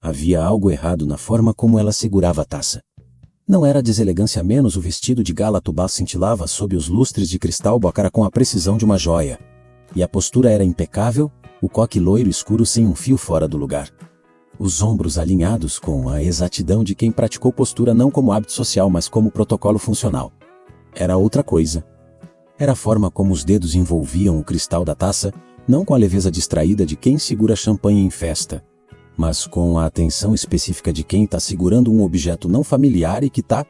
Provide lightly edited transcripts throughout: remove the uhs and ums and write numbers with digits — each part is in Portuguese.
Havia algo errado na forma como ela segurava a taça. Não era deselegância menos, o vestido de gala tubá cintilava sob os lustres de cristal bocara com a precisão de uma joia. E a postura era impecável, o coque loiro escuro sem um fio fora do lugar. Os ombros alinhados com a exatidão de quem praticou postura não como hábito social, mas como protocolo funcional. Era outra coisa. Era a forma como os dedos envolviam o cristal da taça, não com a leveza distraída de quem segura champanhe em festa, mas com a atenção específica de quem está segurando um objeto não familiar e que está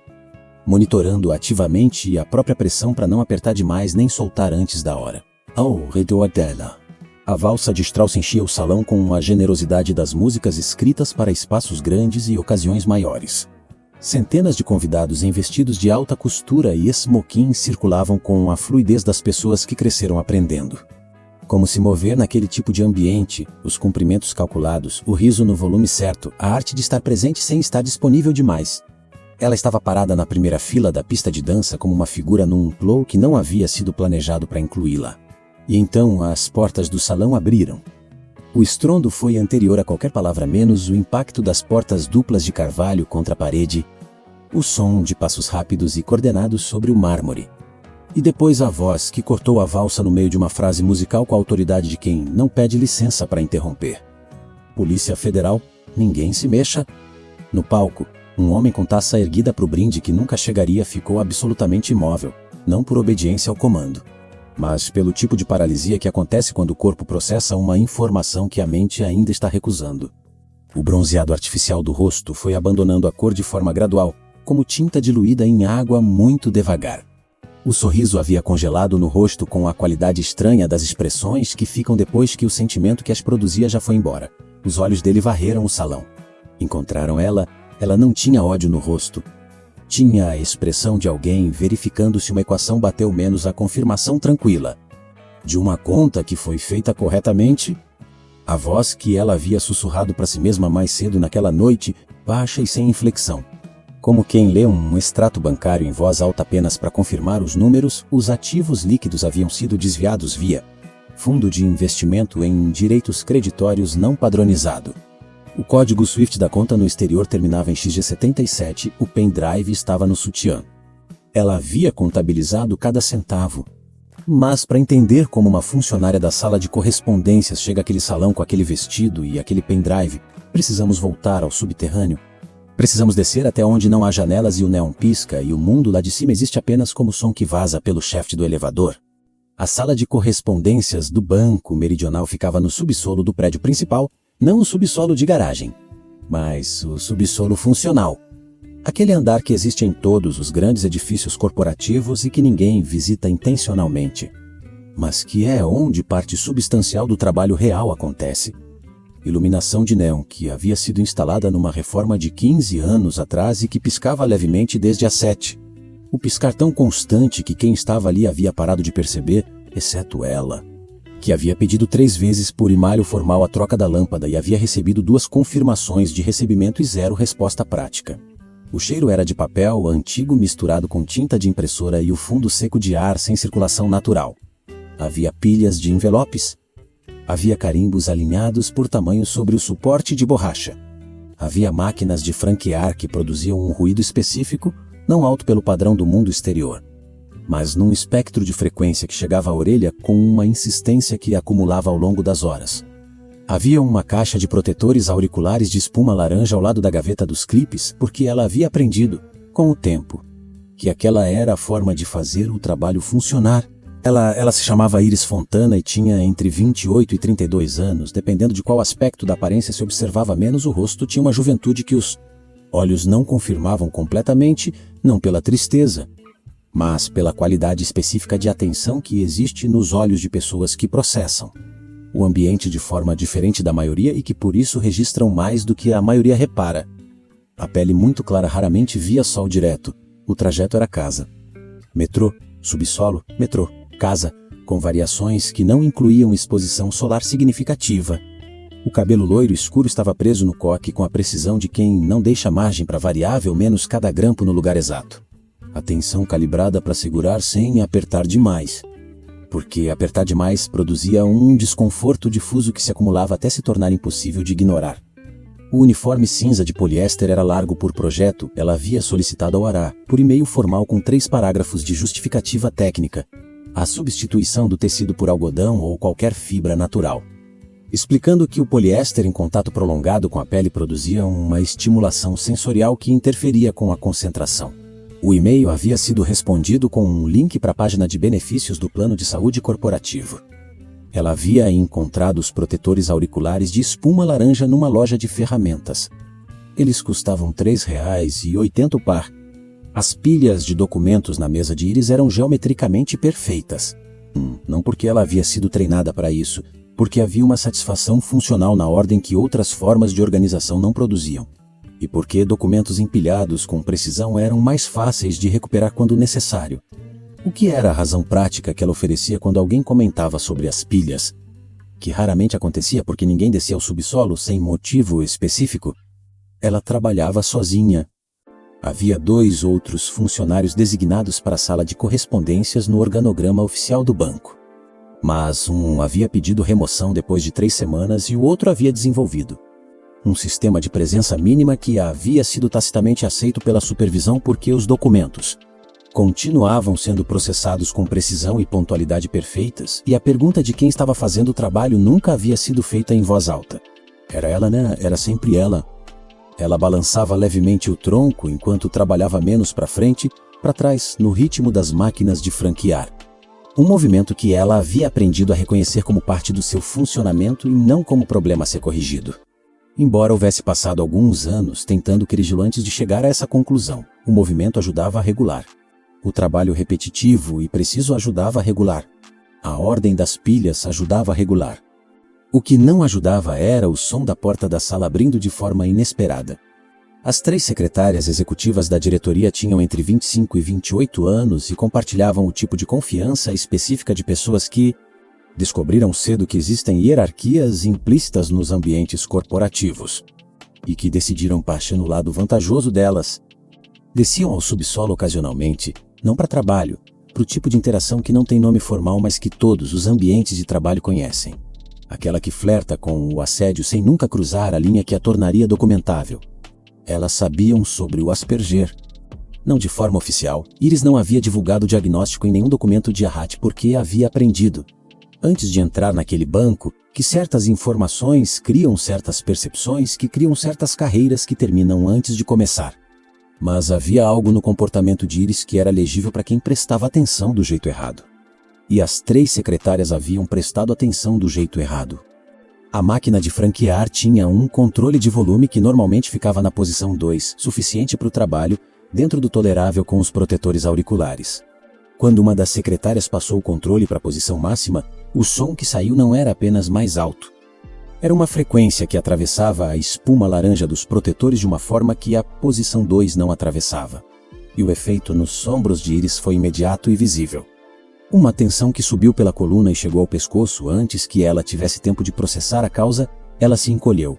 monitorando ativamente a própria pressão para não apertar demais nem soltar antes da hora. Ao redor dela, a valsa de Strauss enchia o salão com a generosidade das músicas escritas para espaços grandes e ocasiões maiores. Centenas de convidados em vestidos de alta costura e smoking circulavam com a fluidez das pessoas que cresceram aprendendo como se mover naquele tipo de ambiente, os cumprimentos calculados, o riso no volume certo, a arte de estar presente sem estar disponível demais. Ela estava parada na primeira fila da pista de dança como uma figura num flow que não havia sido planejado para incluí-la. E então as portas do salão abriram. O estrondo foi anterior a qualquer palavra menos o impacto das portas duplas de carvalho contra a parede, o som de passos rápidos e coordenados sobre o mármore. E depois a voz que cortou a valsa no meio de uma frase musical com a autoridade de quem não pede licença para interromper. Polícia Federal, ninguém se mexa. No palco, um homem com taça erguida para o brinde que nunca chegaria ficou absolutamente imóvel, não por obediência ao comando, mas pelo tipo de paralisia que acontece quando o corpo processa uma informação que a mente ainda está recusando. O bronzeado artificial do rosto foi abandonando a cor de forma gradual, como tinta diluída em água muito devagar. O sorriso havia congelado no rosto com a qualidade estranha das expressões que ficam depois que o sentimento que as produzia já foi embora. Os olhos dele varreram o salão. Encontraram ela não tinha ódio no rosto. Tinha a expressão de alguém verificando se uma equação bateu menos a confirmação tranquila de uma conta que foi feita corretamente. A voz que ela havia sussurrado para si mesma mais cedo naquela noite, baixa e sem inflexão. Como quem lê um extrato bancário em voz alta apenas para confirmar os números, os ativos líquidos haviam sido desviados via fundo de investimento em direitos creditórios não padronizado. O código SWIFT da conta no exterior terminava em XG77, o pendrive estava no sutiã. Ela havia contabilizado cada centavo. Mas para entender como uma funcionária da sala de correspondências chega àquele salão com aquele vestido e aquele pendrive, precisamos voltar ao subterrâneo. Precisamos descer até onde não há janelas e o neon pisca e o mundo lá de cima existe apenas como som que vaza pelo shaft do elevador. A sala de correspondências do Banco Meridional ficava no subsolo do prédio principal, não o subsolo de garagem, mas o subsolo funcional. Aquele andar que existe em todos os grandes edifícios corporativos e que ninguém visita intencionalmente, mas que é onde parte substancial do trabalho real acontece. Iluminação de neon que havia sido instalada numa reforma de 15 anos atrás e que piscava levemente desde as 7. O piscar tão constante que quem estava ali havia parado de perceber, exceto ela, que havia pedido 3 vezes por e-mail formal a troca da lâmpada e havia recebido 2 confirmações de recebimento e 0 resposta prática. O cheiro era de papel antigo misturado com tinta de impressora e o fundo seco de ar sem circulação natural. Havia pilhas de envelopes. Havia carimbos alinhados por tamanho sobre o suporte de borracha. Havia máquinas de franquear que produziam um ruído específico, não alto pelo padrão do mundo exterior, mas num espectro de frequência que chegava à orelha com uma insistência que acumulava ao longo das horas. Havia uma caixa de protetores auriculares de espuma laranja ao lado da gaveta dos clipes, porque ela havia aprendido, com o tempo, que aquela era a forma de fazer o trabalho funcionar. Ela se chamava Iris Fontana e tinha entre 28 e 32 anos, dependendo de qual aspecto da aparência se observava menos o rosto, tinha uma juventude que os olhos não confirmavam completamente, não pela tristeza, mas pela qualidade específica de atenção que existe nos olhos de pessoas que processam o ambiente de forma diferente da maioria e que por isso registram mais do que a maioria repara. A pele muito clara raramente via sol direto, o trajeto era casa. Metrô, subsolo, metrô. Casa, com variações que não incluíam exposição solar significativa. O cabelo loiro escuro estava preso no coque com a precisão de quem não deixa margem para variável menos cada grampo no lugar exato. Atenção calibrada para segurar sem apertar demais, porque apertar demais produzia um desconforto difuso que se acumulava até se tornar impossível de ignorar. O uniforme cinza de poliéster era largo por projeto. Ela havia solicitado ao Ará, por e-mail formal com 3 parágrafos de justificativa técnica, a substituição do tecido por algodão ou qualquer fibra natural, explicando que o poliéster em contato prolongado com a pele produzia uma estimulação sensorial que interferia com a concentração. O e-mail havia sido respondido com um link para a página de benefícios do plano de saúde corporativo. Ela havia encontrado os protetores auriculares de espuma laranja numa loja de ferramentas. Eles custavam R$ 3,80 o par. As pilhas de documentos na mesa de Iris eram geometricamente perfeitas. Não porque ela havia sido treinada para isso, porque havia uma satisfação funcional na ordem que outras formas de organização não produziam. E porque documentos empilhados com precisão eram mais fáceis de recuperar quando necessário. O que era a razão prática que ela oferecia quando alguém comentava sobre as pilhas? Que raramente acontecia porque ninguém descia ao subsolo sem motivo específico. Ela trabalhava sozinha. Havia 2 outros funcionários designados para a sala de correspondências no organograma oficial do banco. Mas um havia pedido remoção depois de 3 semanas e o outro havia desenvolvido um sistema de presença mínima que havia sido tacitamente aceito pela supervisão porque os documentos continuavam sendo processados com precisão e pontualidade perfeitas, e a pergunta de quem estava fazendo o trabalho nunca havia sido feita em voz alta. Era ela, né? Era sempre ela. Ela balançava levemente o tronco enquanto trabalhava menos para frente, para trás, no ritmo das máquinas de franquear. Um movimento que ela havia aprendido a reconhecer como parte do seu funcionamento e não como problema a ser corrigido. Embora houvesse passado alguns anos tentando corrigi-lo antes de chegar a essa conclusão, o movimento ajudava a regular. O trabalho repetitivo e preciso ajudava a regular. A ordem das pilhas ajudava a regular. O que não ajudava era o som da porta da sala abrindo de forma inesperada. As 3 secretárias executivas da diretoria tinham entre 25 e 28 anos e compartilhavam o tipo de confiança específica de pessoas que descobriram cedo que existem hierarquias implícitas nos ambientes corporativos e que decidiram partir no lado vantajoso delas. Desciam ao subsolo ocasionalmente, não para trabalho, para o tipo de interação que não tem nome formal mas que todos os ambientes de trabalho conhecem. Aquela que flerta com o assédio sem nunca cruzar a linha que a tornaria documentável. Elas sabiam sobre o Asperger. Não de forma oficial, Iris não havia divulgado o diagnóstico em nenhum documento de Arhat porque havia aprendido, antes de entrar naquele banco, que certas informações criam certas percepções que criam certas carreiras que terminam antes de começar. Mas havia algo no comportamento de Iris que era legível para quem prestava atenção do jeito errado. E as 3 secretárias haviam prestado atenção do jeito errado. A máquina de franquear tinha um controle de volume que normalmente ficava na posição 2, suficiente para o trabalho, dentro do tolerável com os protetores auriculares. Quando uma das secretárias passou o controle para a posição máxima, o som que saiu não era apenas mais alto. Era uma frequência que atravessava a espuma laranja dos protetores de uma forma que a posição 2 não atravessava. E o efeito nos ombros de Iris foi imediato e visível. Uma tensão que subiu pela coluna e chegou ao pescoço antes que ela tivesse tempo de processar a causa, ela se encolheu.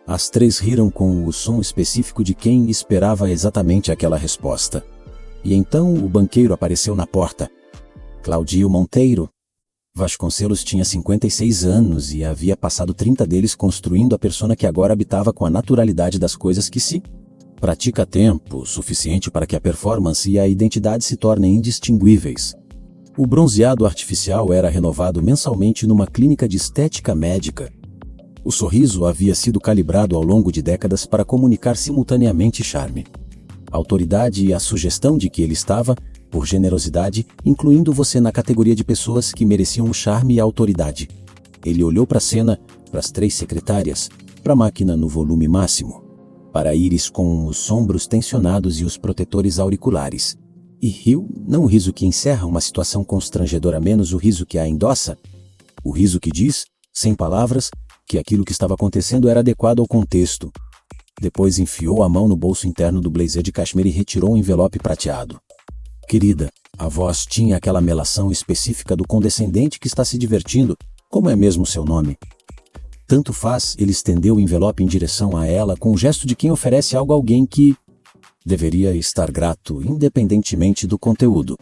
As 3 riram com o som específico de quem esperava exatamente aquela resposta. E então o banqueiro apareceu na porta. Claudio Monteiro. Vasconcelos tinha 56 anos e havia passado 30 deles construindo a persona que agora habitava com a naturalidade das coisas que se pratica há tempo suficiente para que a performance e a identidade se tornem indistinguíveis. O bronzeado artificial era renovado mensalmente numa clínica de estética médica. O sorriso havia sido calibrado ao longo de décadas para comunicar simultaneamente charme, autoridade e a sugestão de que ele estava, por generosidade, incluindo você na categoria de pessoas que mereciam o charme e a autoridade. Ele olhou para a cena, para as 3 secretárias, para a máquina no volume máximo, para Iris com os ombros tensionados e os protetores auriculares. E riu, não o riso que encerra uma situação constrangedora, menos o riso que a endossa. O riso que diz, sem palavras, que aquilo que estava acontecendo era adequado ao contexto. Depois enfiou a mão no bolso interno do blazer de cashmere e retirou um envelope prateado. Querida, a voz tinha aquela melação específica do condescendente que está se divertindo. Como é mesmo seu nome? Tanto faz, ele estendeu o envelope em direção a ela com o gesto de quem oferece algo a alguém que deveria estar grato, independentemente do conteúdo.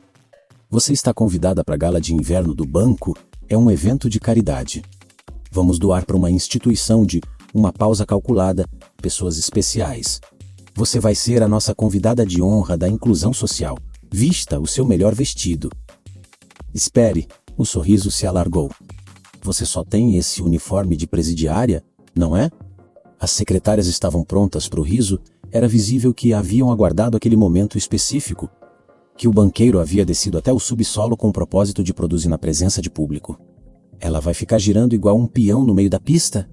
Você está convidada para a gala de inverno do banco, é um evento de caridade. Vamos doar para uma instituição de uma pausa calculada, pessoas especiais. Você vai ser a nossa convidada de honra da inclusão social. Vista o seu melhor vestido. Espere, o sorriso se alargou. Você só tem esse uniforme de presidiária, não é? As secretárias estavam prontas para o riso, era visível que haviam aguardado aquele momento específico, que o banqueiro havia descido até o subsolo com o propósito de produzir na presença de público. Ela vai ficar girando igual um peão no meio da pista?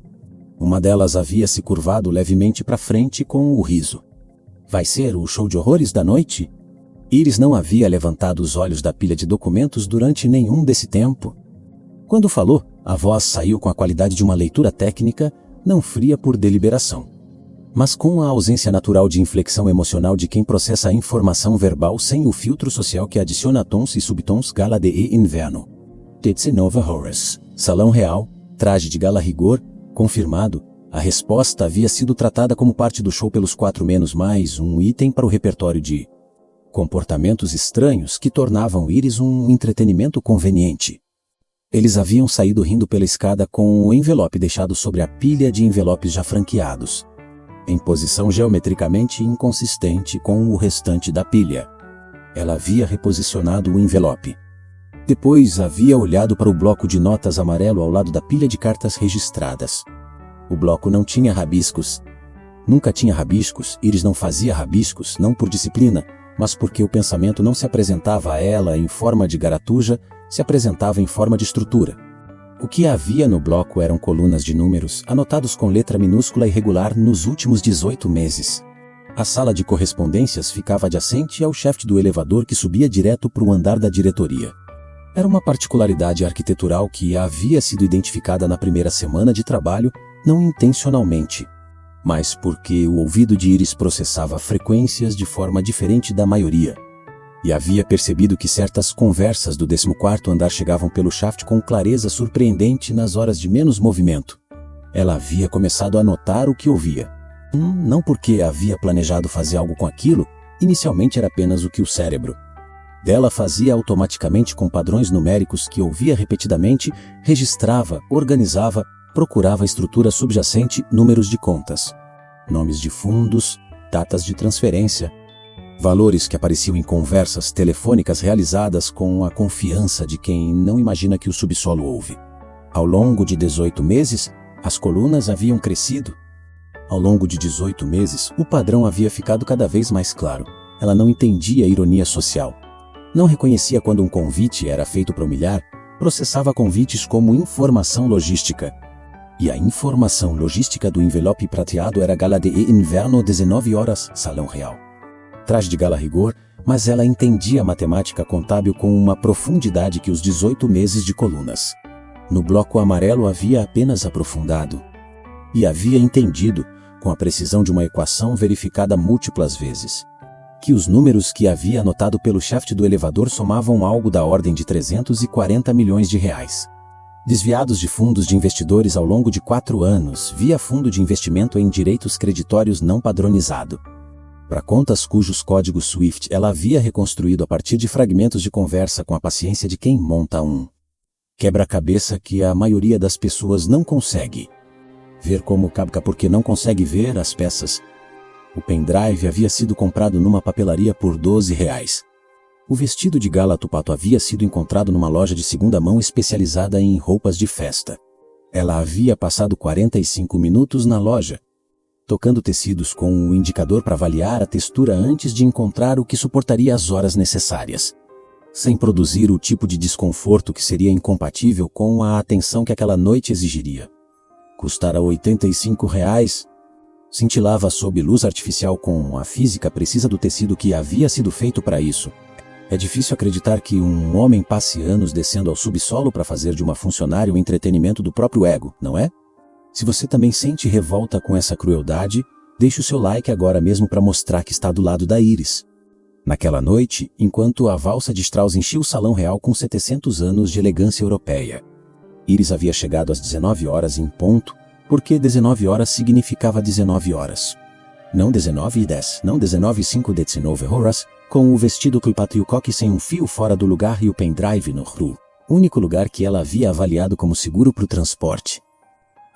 Uma delas havia se curvado levemente para frente com o riso. Vai ser o show de horrores da noite? Iris não havia levantado os olhos da pilha de documentos durante nenhum desse tempo. Quando falou, a voz saiu com a qualidade de uma leitura técnica, não fria por deliberação, mas com a ausência natural de inflexão emocional de quem processa a informação verbal sem o filtro social que adiciona tons e subtons. Gala de inverno. 19 horas. Salão real, traje de gala rigor, confirmado. A resposta havia sido tratada como parte do show pelos 4 menos mais um item para o repertório de comportamentos estranhos que tornavam Iris um entretenimento conveniente. Eles haviam saído rindo pela escada com o envelope deixado sobre a pilha de envelopes já franqueados, em posição geometricamente inconsistente com o restante da pilha. Ela havia reposicionado o envelope. Depois havia olhado para o bloco de notas amarelo ao lado da pilha de cartas registradas. O bloco não tinha rabiscos. Nunca tinha rabiscos. Iris não fazia rabiscos, não por disciplina, mas porque o pensamento não se apresentava a ela em forma de garatuja, se apresentava em forma de estrutura. O que havia no bloco eram colunas de números, anotados com letra minúscula e regular nos últimos 18 meses. A sala de correspondências ficava adjacente ao shaft do elevador que subia direto para o andar da diretoria. Era uma particularidade arquitetural que havia sido identificada na primeira semana de trabalho, não intencionalmente, mas porque o ouvido de Iris processava frequências de forma diferente da maioria. E havia percebido que certas conversas do 14º andar chegavam pelo shaft com clareza surpreendente nas horas de menos movimento. Ela havia começado a notar o que ouvia. Não porque havia planejado fazer algo com aquilo, inicialmente era apenas o que o cérebro dela fazia automaticamente com padrões numéricos que ouvia repetidamente, registrava, organizava, procurava estrutura subjacente, números de contas, nomes de fundos, datas de transferência, valores que apareciam em conversas telefônicas realizadas com a confiança de quem não imagina que o subsolo ouve. Ao longo de 18 meses, as colunas haviam crescido. Ao longo de 18 meses, o padrão havia ficado cada vez mais claro. Ela não entendia a ironia social. Não reconhecia quando um convite era feito para humilhar, processava convites como informação logística. E a informação logística do envelope prateado era gala de inverno 19 horas, salão real. Traje de gala rigor, mas ela entendia a matemática contábil com uma profundidade que os 18 meses de colunas no bloco amarelo havia apenas aprofundado. E havia entendido, com a precisão de uma equação verificada múltiplas vezes, que os números que havia anotado pelo shaft do elevador somavam algo da ordem de 340 milhões de reais. Desviados de fundos de investidores ao longo de 4 anos, via fundo de investimento em direitos creditórios não padronizado. Para contas cujos códigos SWIFT ela havia reconstruído a partir de fragmentos de conversa com a paciência de quem monta um quebra-cabeça que a maioria das pessoas não consegue ver como cabca porque não consegue ver as peças. O pendrive havia sido comprado numa papelaria por R$12. O vestido de gala tupato havia sido encontrado numa loja de segunda mão especializada em roupas de festa. Ela havia passado 45 minutos na loja, tocando tecidos com o indicador para avaliar a textura antes de encontrar o que suportaria as horas necessárias, sem produzir o tipo de desconforto que seria incompatível com a atenção que aquela noite exigiria. Custara R$85. Cintilava sob luz artificial com a física precisa do tecido que havia sido feito para isso. É difícil acreditar que um homem passe anos descendo ao subsolo para fazer de uma funcionária o entretenimento do próprio ego, não é? Se você também sente revolta com essa crueldade, deixe o seu like agora mesmo para mostrar que está do lado da Iris. Naquela noite, enquanto a valsa de Strauss enchia o salão real com 700 anos de elegância europeia, Iris havia chegado às 19 horas em ponto, porque 19 horas significava 19 horas. Não 19:10, não 19:05, 19 horas, com o vestido clipado e o coque sem um fio fora do lugar e o pendrive no RU, único lugar que ela havia avaliado como seguro para o transporte.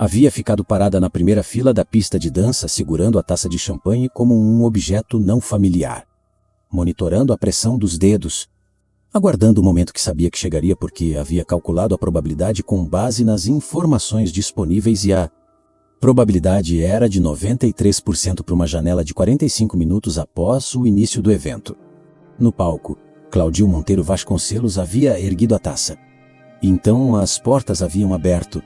Havia ficado parada na primeira fila da pista de dança, segurando a taça de champanhe como um objeto não familiar, monitorando a pressão dos dedos, aguardando o momento que sabia que chegaria porque havia calculado a probabilidade com base nas informações disponíveis e a probabilidade era de 93% para uma janela de 45 minutos após o início do evento. No palco, Claudio Monteiro Vasconcelos havia erguido a taça. Então as portas haviam aberto.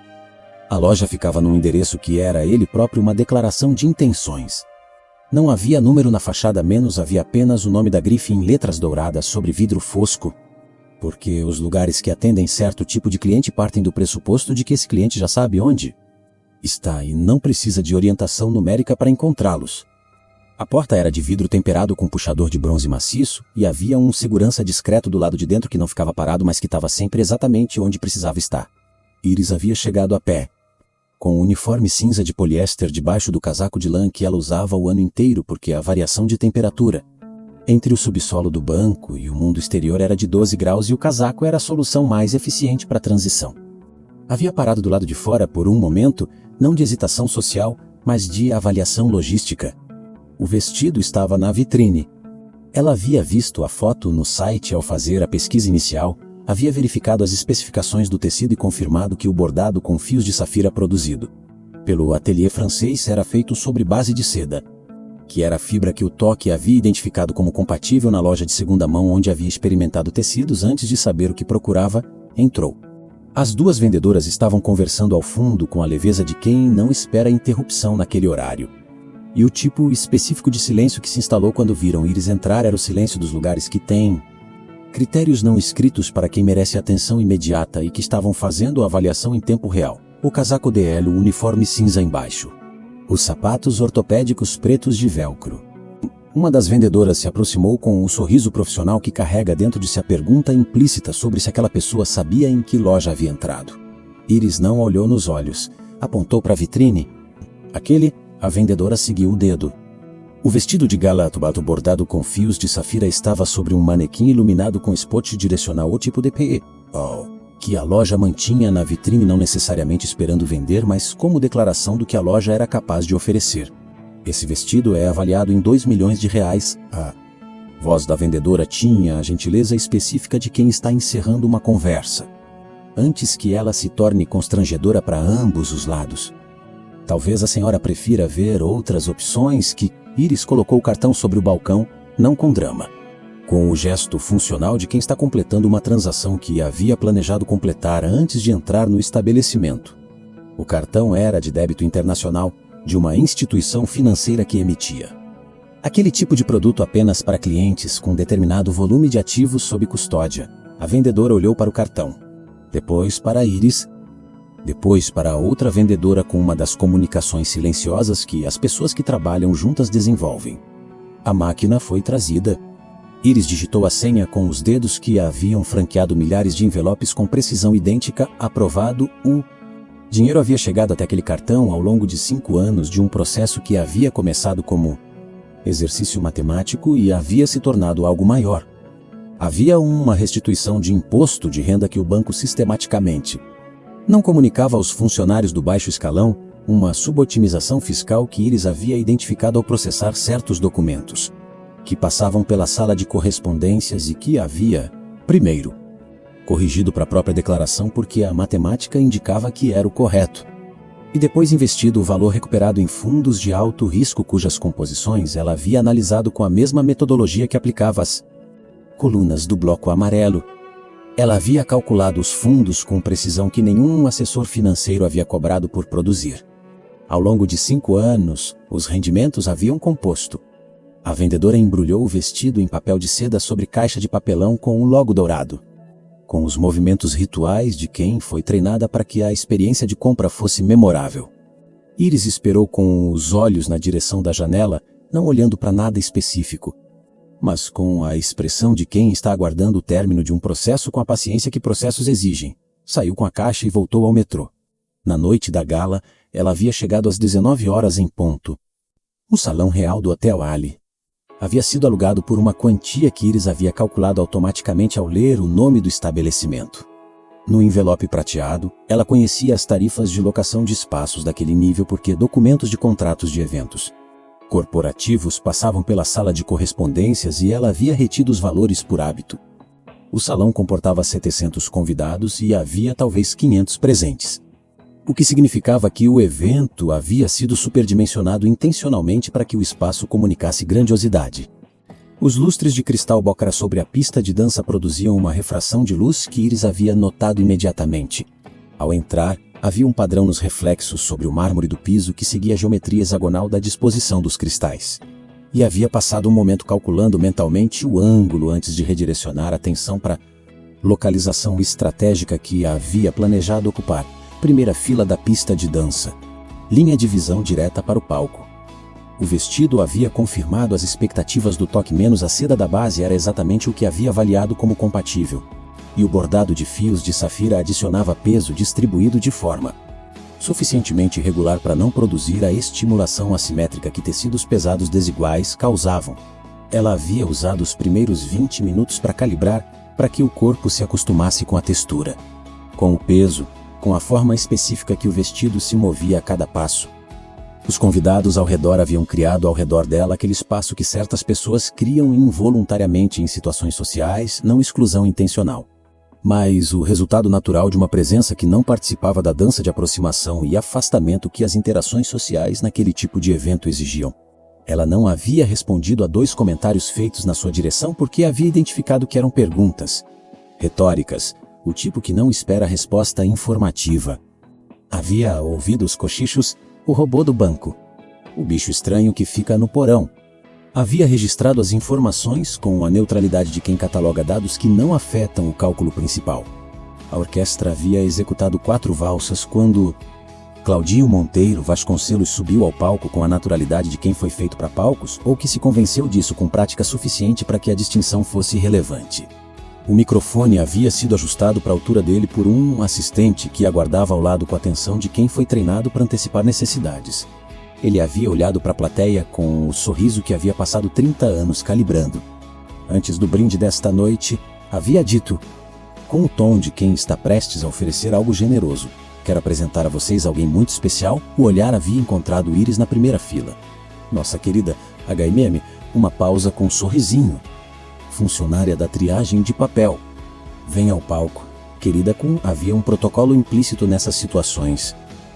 A loja ficava num endereço que era ele próprio uma declaração de intenções. Não havia número na fachada, menos havia apenas o nome da grife em letras douradas sobre vidro fosco. Porque os lugares que atendem certo tipo de cliente partem do pressuposto de que esse cliente já sabe onde está e não precisa de orientação numérica para encontrá-los. A porta era de vidro temperado com puxador de bronze maciço e havia um segurança discreto do lado de dentro que não ficava parado, mas que estava sempre exatamente onde precisava estar. Iris havia chegado a pé, com um uniforme cinza de poliéster debaixo do casaco de lã que ela usava o ano inteiro porque a variação de temperatura entre o subsolo do banco e o mundo exterior era de 12 graus e o casaco era a solução mais eficiente para a transição. Havia parado do lado de fora por um momento, não de hesitação social, mas de avaliação logística. O vestido estava na vitrine. Ela havia visto a foto no site ao fazer a pesquisa inicial, havia verificado as especificações do tecido e confirmado que o bordado com fios de safira produzido pelo ateliê francês era feito sobre base de seda, que era a fibra que o Toque havia identificado como compatível na loja de segunda mão onde havia experimentado tecidos antes de saber o que procurava. Entrou. As duas vendedoras estavam conversando ao fundo com a leveza de quem não espera interrupção naquele horário. E o tipo específico de silêncio que se instalou quando viram Iris entrar era o silêncio dos lugares que têm critérios não escritos para quem merece atenção imediata e que estavam fazendo a avaliação em tempo real. O casaco DL, o uniforme cinza embaixo. Os sapatos ortopédicos pretos de velcro. Uma das vendedoras se aproximou com o sorriso profissional que carrega dentro de si a pergunta implícita sobre se aquela pessoa sabia em que loja havia entrado. Iris não olhou nos olhos, apontou para a vitrine. A vendedora seguiu o dedo. O vestido de gala atuado bordado com fios de safira estava sobre um manequim iluminado com spot direcional ou tipo DPE, que a loja mantinha na vitrine, não necessariamente esperando vender, mas como declaração do que a loja era capaz de oferecer. Esse vestido é avaliado em R$2 milhões. A voz da vendedora tinha a gentileza específica de quem está encerrando uma conversa, antes que ela se torne constrangedora para ambos os lados. Talvez a senhora prefira ver outras opções. Que Iris colocou o cartão sobre o balcão, não com drama, com o gesto funcional de quem está completando uma transação que havia planejado completar antes de entrar no estabelecimento. O cartão era de débito internacional, de uma instituição financeira que emitia aquele tipo de produto apenas para clientes com determinado volume de ativos sob custódia. A vendedora olhou para o cartão, depois para Iris, depois para a outra vendedora com uma das comunicações silenciosas que as pessoas que trabalham juntas desenvolvem. A máquina foi trazida. Iris digitou a senha com os dedos que haviam franqueado milhares de envelopes com precisão idêntica. Aprovado. O dinheiro havia chegado até aquele cartão ao longo de 5 anos de um processo que havia começado como exercício matemático e havia se tornado algo maior. Havia uma restituição de imposto de renda que o banco sistematicamente não comunicava aos funcionários do baixo escalão, uma subotimização fiscal que Iris havia identificado ao processar certos documentos, que passavam pela sala de correspondências e que havia, primeiro, corrigido para a própria declaração porque a matemática indicava que era o correto, e depois investido o valor recuperado em fundos de alto risco cujas composições ela havia analisado com a mesma metodologia que aplicava às colunas do bloco amarelo. Ela havia calculado os fundos com precisão que nenhum assessor financeiro havia cobrado por produzir. Ao longo de 5 anos, os rendimentos haviam composto. A vendedora embrulhou o vestido em papel de seda sobre caixa de papelão com um logo dourado, com os movimentos rituais de quem foi treinada para que a experiência de compra fosse memorável. Iris esperou com os olhos na direção da janela, não olhando para nada específico, mas com a expressão de quem está aguardando o término de um processo com a paciência que processos exigem. Saiu com a caixa e voltou ao metrô. Na noite da gala, ela havia chegado às 19 horas em ponto. O salão real do Hotel Ali havia sido alugado por uma quantia que Iris havia calculado automaticamente ao ler o nome do estabelecimento. No envelope prateado, ela conhecia as tarifas de locação de espaços daquele nível porque documentos de contratos de eventos corporativos passavam pela sala de correspondências e ela havia retido os valores por hábito. O salão comportava 700 convidados e havia talvez 500 presentes. O que significava que o evento havia sido superdimensionado intencionalmente para que o espaço comunicasse grandiosidade. Os lustres de cristal baccara sobre a pista de dança produziam uma refração de luz que Iris havia notado imediatamente. Ao entrar, havia um padrão nos reflexos sobre o mármore do piso que seguia a geometria hexagonal da disposição dos cristais. E havia passado um momento calculando mentalmente o ângulo antes de redirecionar a atenção para a localização estratégica que havia planejado ocupar. Primeira fila da pista de dança. Linha de visão direta para o palco. O vestido havia confirmado as expectativas do toque menos a seda da base era exatamente o que havia avaliado como compatível. E o bordado de fios de safira adicionava peso distribuído de forma suficientemente regular para não produzir a estimulação assimétrica que tecidos pesados desiguais causavam. Ela havia usado os primeiros 20 minutos para calibrar, para que o corpo se acostumasse com a textura, com o peso, com a forma específica que o vestido se movia a cada passo. Os convidados ao redor haviam criado ao redor dela aquele espaço que certas pessoas criam involuntariamente em situações sociais, não exclusão intencional. Mas o resultado natural de uma presença que não participava da dança de aproximação e afastamento que as interações sociais naquele tipo de evento exigiam. Ela não havia respondido a 2 comentários feitos na sua direção porque havia identificado que eram perguntas retóricas, o tipo que não espera a resposta informativa. Havia ouvido os cochichos, o robô do banco, o bicho estranho que fica no porão. Havia registrado as informações com a neutralidade de quem cataloga dados que não afetam o cálculo principal. A orquestra havia executado 4 valsas quando Claudinho Monteiro Vasconcelos subiu ao palco com a naturalidade de quem foi feito para palcos ou que se convenceu disso com prática suficiente para que a distinção fosse relevante. O microfone havia sido ajustado para a altura dele por um assistente que aguardava ao lado com a atenção de quem foi treinado para antecipar necessidades. Ele havia olhado para a plateia com o sorriso que havia passado 30 anos calibrando. Antes do brinde desta noite, havia dito, com o tom de quem está prestes a oferecer algo generoso: quero apresentar a vocês alguém muito especial. O olhar havia encontrado Iris na primeira fila. Nossa querida HMM, uma pausa com um sorrisinho. Funcionária da triagem de papel. Venha ao palco, querida. Havia um protocolo implícito nessas situações.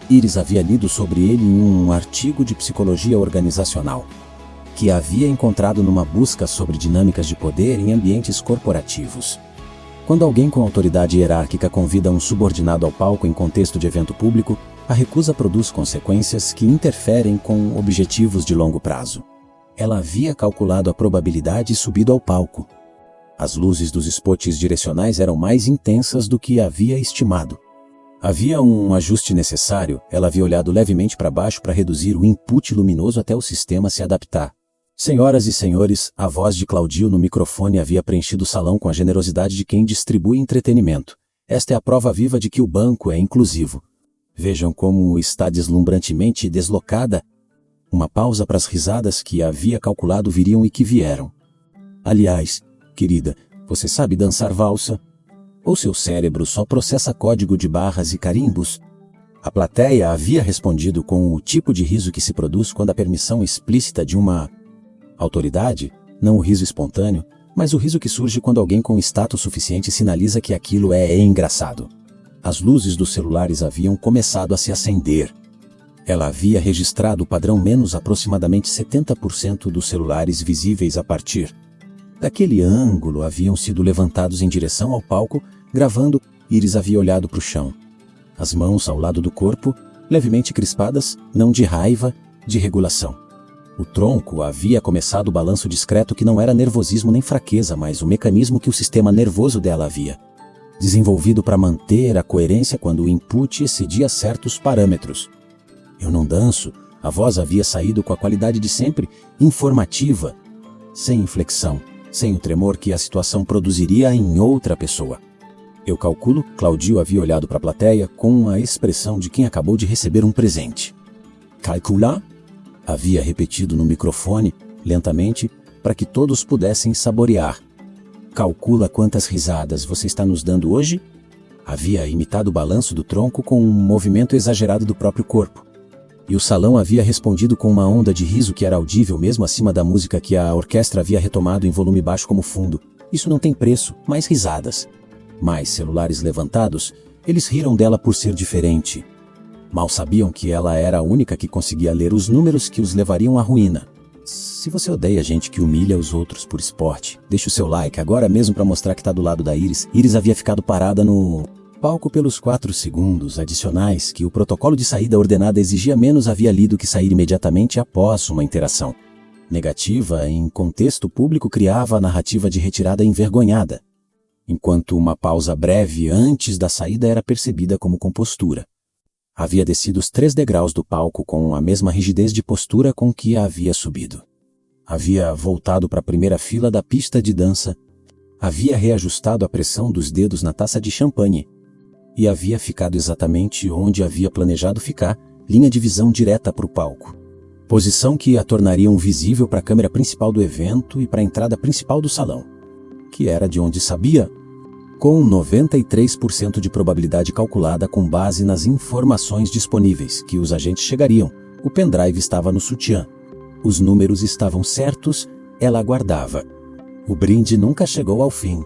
Iris havia lido sobre ele em um artigo de psicologia organizacional, que havia encontrado numa busca sobre dinâmicas de poder em ambientes corporativos. Quando alguém com autoridade hierárquica convida um subordinado ao palco em contexto de evento público, a recusa produz consequências que interferem com objetivos de longo prazo. Ela havia calculado a probabilidade e subido ao palco. As luzes dos spots direcionais eram mais intensas do que havia estimado. Havia um ajuste necessário. Ela havia olhado levemente para baixo para reduzir o input luminoso até o sistema se adaptar. Senhoras e senhores, a voz de Claudio no microfone havia preenchido o salão com a generosidade de quem distribui entretenimento. Esta é a prova viva de que o banco é inclusivo. Vejam como está deslumbrantemente deslocada. Uma pausa para as risadas que havia calculado viriam e que vieram. Aliás, querida, você sabe dançar valsa? Ou seu cérebro só processa código de barras e carimbos? A plateia havia respondido com o tipo de riso que se produz quando a permissão explícita de uma autoridade, não o riso espontâneo, mas o riso que surge quando alguém com status suficiente sinaliza que aquilo é engraçado. As luzes dos celulares haviam começado a se acender. Ela havia registrado o padrão menos aproximadamente 70% dos celulares visíveis a partir daquele ângulo haviam sido levantados em direção ao palco, gravando. Iris havia olhado para o chão. As mãos ao lado do corpo, levemente crispadas, não de raiva, de regulação. O tronco havia começado o balanço discreto que não era nervosismo nem fraqueza, mas o mecanismo que o sistema nervoso dela havia desenvolvido para manter a coerência quando o input excedia certos parâmetros. Eu não danço. A voz havia saído com a qualidade de sempre, informativa, sem inflexão, sem o tremor que a situação produziria em outra pessoa. Eu calculo. Claudio havia olhado para a plateia com a expressão de quem acabou de receber um presente. Calcular? Havia repetido no microfone, lentamente, para que todos pudessem saborear. Calcula quantas risadas você está nos dando hoje? Havia imitado o balanço do tronco com um movimento exagerado do próprio corpo. E o salão havia respondido com uma onda de riso que era audível mesmo acima da música que a orquestra havia retomado em volume baixo como fundo. Isso não tem preço, mais risadas. Mais celulares levantados, eles riram dela por ser diferente. Mal sabiam que ela era a única que conseguia ler os números que os levariam à ruína. Se você odeia gente que humilha os outros por esporte, deixe o seu like agora mesmo para mostrar que tá do lado da Iris. Iris havia ficado parada no palco pelos 4 segundos adicionais que o protocolo de saída ordenada exigia, menos havia lido que sair imediatamente após uma interação negativa em contexto público criava a narrativa de retirada envergonhada, enquanto uma pausa breve antes da saída era percebida como compostura. Havia descido os 3 degraus do palco com a mesma rigidez de postura com que a havia subido. Havia voltado para a primeira fila da pista de dança. Havia reajustado a pressão dos dedos na taça de champanhe. E havia ficado exatamente onde havia planejado ficar, linha de visão direta para o palco. Posição que a tornaria visível para a câmera principal do evento e para a entrada principal do salão, que era de onde sabia, com 93% de probabilidade calculada com base nas informações disponíveis, que os agentes chegariam. O pendrive estava no sutiã. Os números estavam certos, ela aguardava. O brinde nunca chegou ao fim.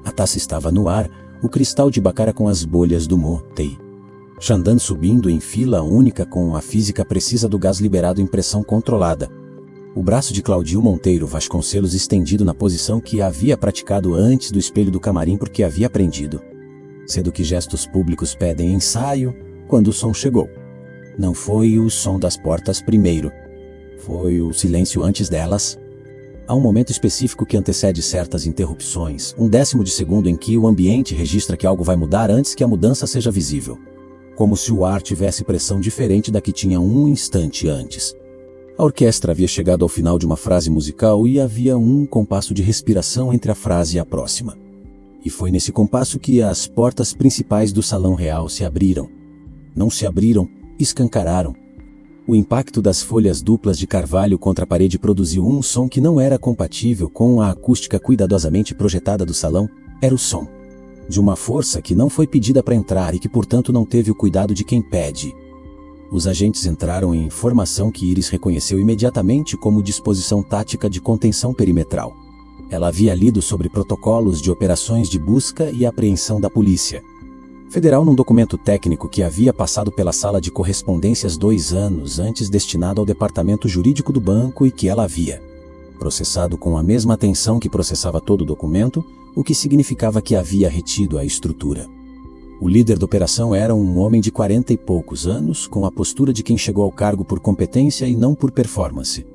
A taça estava no ar, o cristal de bacara com as bolhas do Motei. Chandan subindo em fila única com a física precisa do gás liberado em pressão controlada. O braço de Claudio Monteiro Vasconcelos estendido na posição que havia praticado antes do espelho do camarim porque havia aprendido. Sendo que gestos públicos pedem ensaio, quando o som chegou. Não foi o som das portas primeiro. Foi o silêncio antes delas. Há um momento específico que antecede certas interrupções, 1/10 de segundo em que o ambiente registra que algo vai mudar antes que a mudança seja visível. Como se o ar tivesse pressão diferente da que tinha um instante antes. A orquestra havia chegado ao final de uma frase musical e havia um compasso de respiração entre a frase e a próxima. E foi nesse compasso que as portas principais do salão real se abriram. Não se abriram, escancararam. O impacto das folhas duplas de carvalho contra a parede produziu um som que não era compatível com a acústica cuidadosamente projetada do salão. Era o som de uma força que não foi pedida para entrar e que, portanto, não teve o cuidado de quem pede. Os agentes entraram em formação que Iris reconheceu imediatamente como disposição tática de contenção perimetral. Ela havia lido sobre protocolos de operações de busca e apreensão da Polícia Federal num documento técnico que havia passado pela sala de correspondências 2 anos antes, destinado ao departamento jurídico do banco, e que ela havia processado com a mesma atenção que processava todo o documento, o que significava que havia retido a estrutura. O líder da operação era um homem de 40 e poucos anos, com a postura de quem chegou ao cargo por competência e não por performance,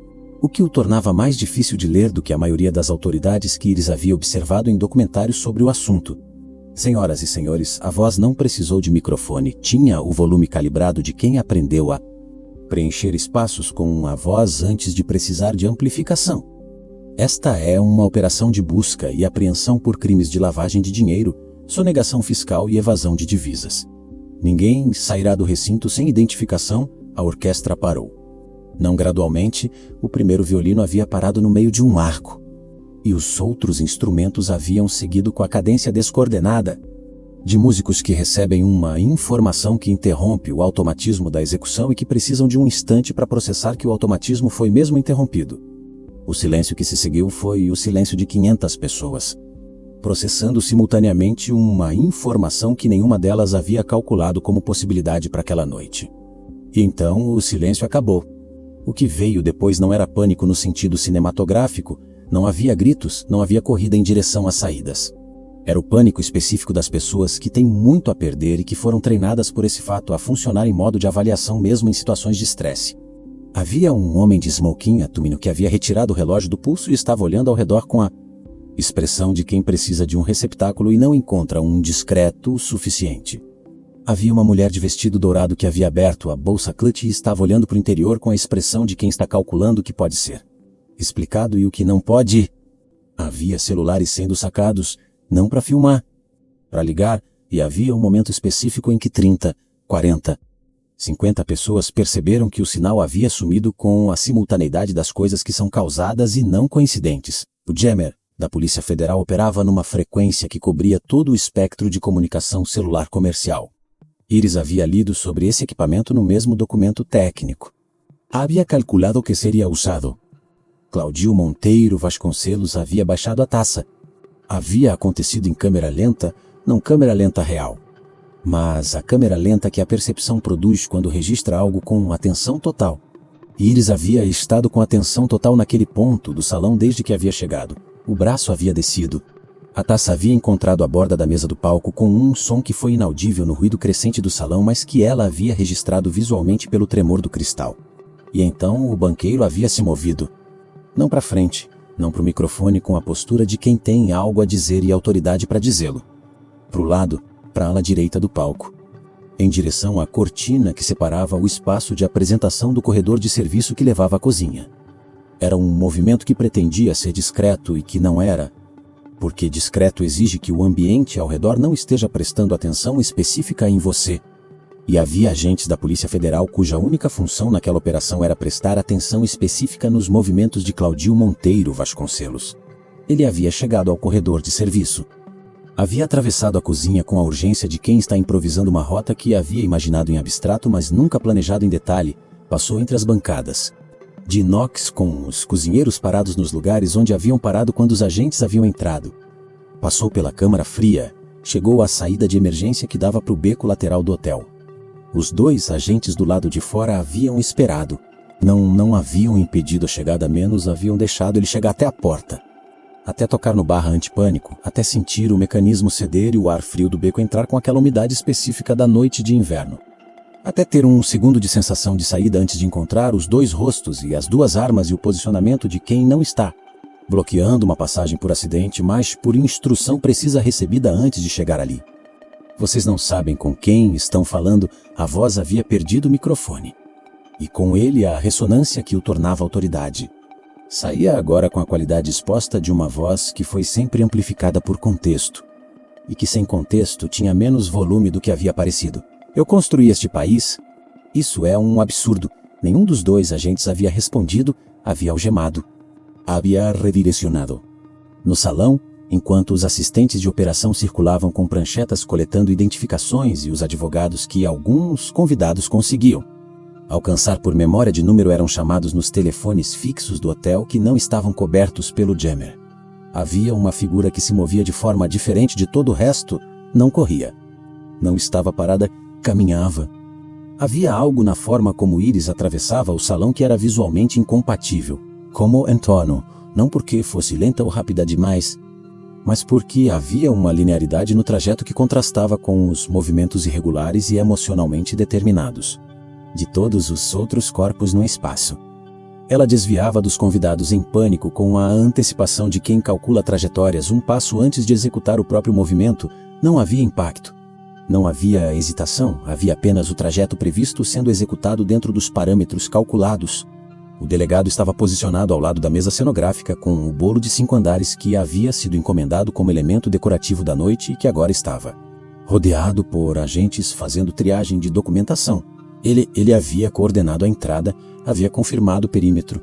o que o tornava mais difícil de ler do que a maioria das autoridades que Iris havia observado em documentários sobre o assunto. Senhoras e senhores, a voz não precisou de microfone, tinha o volume calibrado de quem aprendeu a preencher espaços com a voz antes de precisar de amplificação. Esta é uma operação de busca e apreensão por crimes de lavagem de dinheiro, sonegação fiscal e evasão de divisas. Ninguém sairá do recinto sem identificação, a orquestra parou. Não gradualmente, o primeiro violino havia parado no meio de um arco. E os outros instrumentos haviam seguido com a cadência descoordenada de músicos que recebem uma informação que interrompe o automatismo da execução e que precisam de um instante para processar que o automatismo foi mesmo interrompido. O silêncio que se seguiu foi o silêncio de 500 pessoas, processando simultaneamente uma informação que nenhuma delas havia calculado como possibilidade para aquela noite. E então o silêncio acabou. O que veio depois não era pânico no sentido cinematográfico, não havia gritos, não havia corrida em direção às saídas. Era o pânico específico das pessoas que têm muito a perder e que foram treinadas por esse fato a funcionar em modo de avaliação mesmo em situações de estresse. Havia um homem de smoking atúmino que havia retirado o relógio do pulso e estava olhando ao redor com a expressão de quem precisa de um receptáculo e não encontra um discreto o suficiente. Havia uma mulher de vestido dourado que havia aberto a bolsa clutch e estava olhando para o interior com a expressão de quem está calculando o que pode ser explicado e o que não pode. Havia celulares sendo sacados, não para filmar, para ligar, e havia um momento específico em que 30, 40, 50 pessoas perceberam que o sinal havia sumido com a simultaneidade das coisas que são causadas e não coincidentes. O jammer da Polícia Federal operava numa frequência que cobria todo o espectro de comunicação celular comercial. Iris havia lido sobre esse equipamento no mesmo documento técnico. Havia calculado que seria usado. Claudio Monteiro Vasconcelos havia baixado a taça. Havia acontecido em câmera lenta, não câmera lenta real, mas a câmera lenta que a percepção produz quando registra algo com atenção total. Iris havia estado com atenção total naquele ponto do salão desde que havia chegado. O braço havia descido. A taça havia encontrado a borda da mesa do palco com um som que foi inaudível no ruído crescente do salão, mas que ela havia registrado visualmente pelo tremor do cristal. E então o banqueiro havia se movido. Não para frente, não para o microfone com a postura de quem tem algo a dizer e autoridade para dizê-lo. Para o lado, para a ala direita do palco, em direção à cortina que separava o espaço de apresentação do corredor de serviço que levava à cozinha. Era um movimento que pretendia ser discreto e que não era, porque discreto exige que o ambiente ao redor não esteja prestando atenção específica em você. E havia agentes da Polícia Federal cuja única função naquela operação era prestar atenção específica nos movimentos de Claudio Monteiro Vasconcelos. Ele havia chegado ao corredor de serviço. Havia atravessado a cozinha com a urgência de quem está improvisando uma rota que havia imaginado em abstrato, mas nunca planejado em detalhe. Passou entre as bancadas de inox com os cozinheiros parados nos lugares onde haviam parado quando os agentes haviam entrado. Passou pela câmara fria, chegou à saída de emergência que dava para o beco lateral do hotel. Os dois agentes do lado de fora haviam esperado. Não haviam impedido a chegada, menos haviam deixado ele chegar até a porta. Até tocar no barra antipânico, até sentir o mecanismo ceder e o ar frio do beco entrar com aquela umidade específica da noite de inverno. Até ter um segundo de sensação de saída antes de encontrar os dois rostos e as duas armas e o posicionamento de quem não está, bloqueando uma passagem por acidente, mas por instrução precisa recebida antes de chegar ali. Vocês não sabem com quem estão falando, a voz havia perdido o microfone. E com ele a ressonância que o tornava autoridade. Saía agora com a qualidade exposta de uma voz que foi sempre amplificada por contexto. E que sem contexto tinha menos volume do que havia parecido. Eu construí este país? Isso é um absurdo. Nenhum dos dois agentes havia respondido, havia algemado. Havia redirecionado. No salão, enquanto os assistentes de operação circulavam com pranchetas coletando identificações e os advogados que alguns convidados conseguiam alcançar por memória de número eram chamados nos telefones fixos do hotel que não estavam cobertos pelo jammer. Havia uma figura que se movia de forma diferente de todo o resto, não corria. Não estava parada, caminhava. Havia algo na forma como Iris atravessava o salão que era visualmente incompatível, como entorno, não porque fosse lenta ou rápida demais, mas porque havia uma linearidade no trajeto que contrastava com os movimentos irregulares e emocionalmente determinados de todos os outros corpos no espaço. Ela desviava dos convidados em pânico com a antecipação de quem calcula trajetórias um passo antes de executar o próprio movimento. Não havia impacto. Não havia hesitação, havia apenas o trajeto previsto sendo executado dentro dos parâmetros calculados. O delegado estava posicionado ao lado da mesa cenográfica com o bolo de 5 andares que havia sido encomendado como elemento decorativo da noite e que agora estava rodeado por agentes fazendo triagem de documentação. Ele havia coordenado a entrada, havia confirmado o perímetro.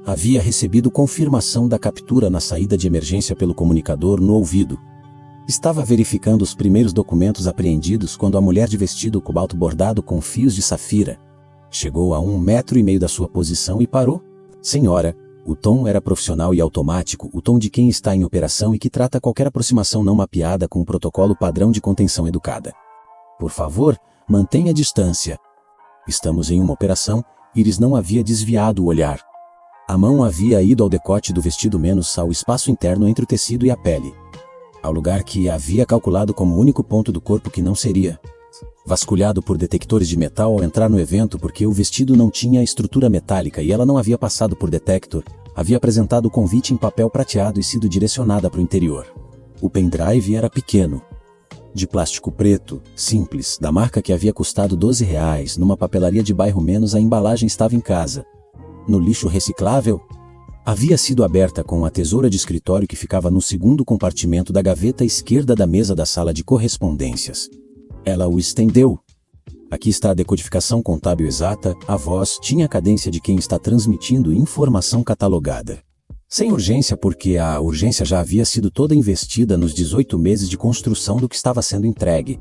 Havia recebido confirmação da captura na saída de emergência pelo comunicador no ouvido. Estava verificando os primeiros documentos apreendidos quando a mulher de vestido cobalto bordado com fios de safira chegou a 1,5 metros da sua posição e parou. Senhora, o tom era profissional e automático, o tom de quem está em operação e que trata qualquer aproximação não mapeada com um protocolo padrão de contenção educada. Por favor, mantenha a distância. Estamos em uma operação. Iris não havia desviado o olhar. A mão havia ido ao decote do vestido menos ao espaço interno entre o tecido e a pele. Ao lugar que havia calculado como o único ponto do corpo que não seria vasculhado por detectores de metal ao entrar no evento, porque o vestido não tinha estrutura metálica e ela não havia passado por detector, havia apresentado o convite em papel prateado e sido direcionada para o interior. O pendrive era pequeno, de plástico preto, simples, da marca que havia custado R$12, numa papelaria de bairro menos a embalagem estava em casa. No lixo reciclável, havia sido aberta com a tesoura de escritório que ficava no segundo compartimento da gaveta esquerda da mesa da sala de correspondências. Ela o estendeu. Aqui está a decodificação contábil exata, a voz tinha a cadência de quem está transmitindo informação catalogada. Sem urgência, porque a urgência já havia sido toda investida nos 18 meses de construção do que estava sendo entregue.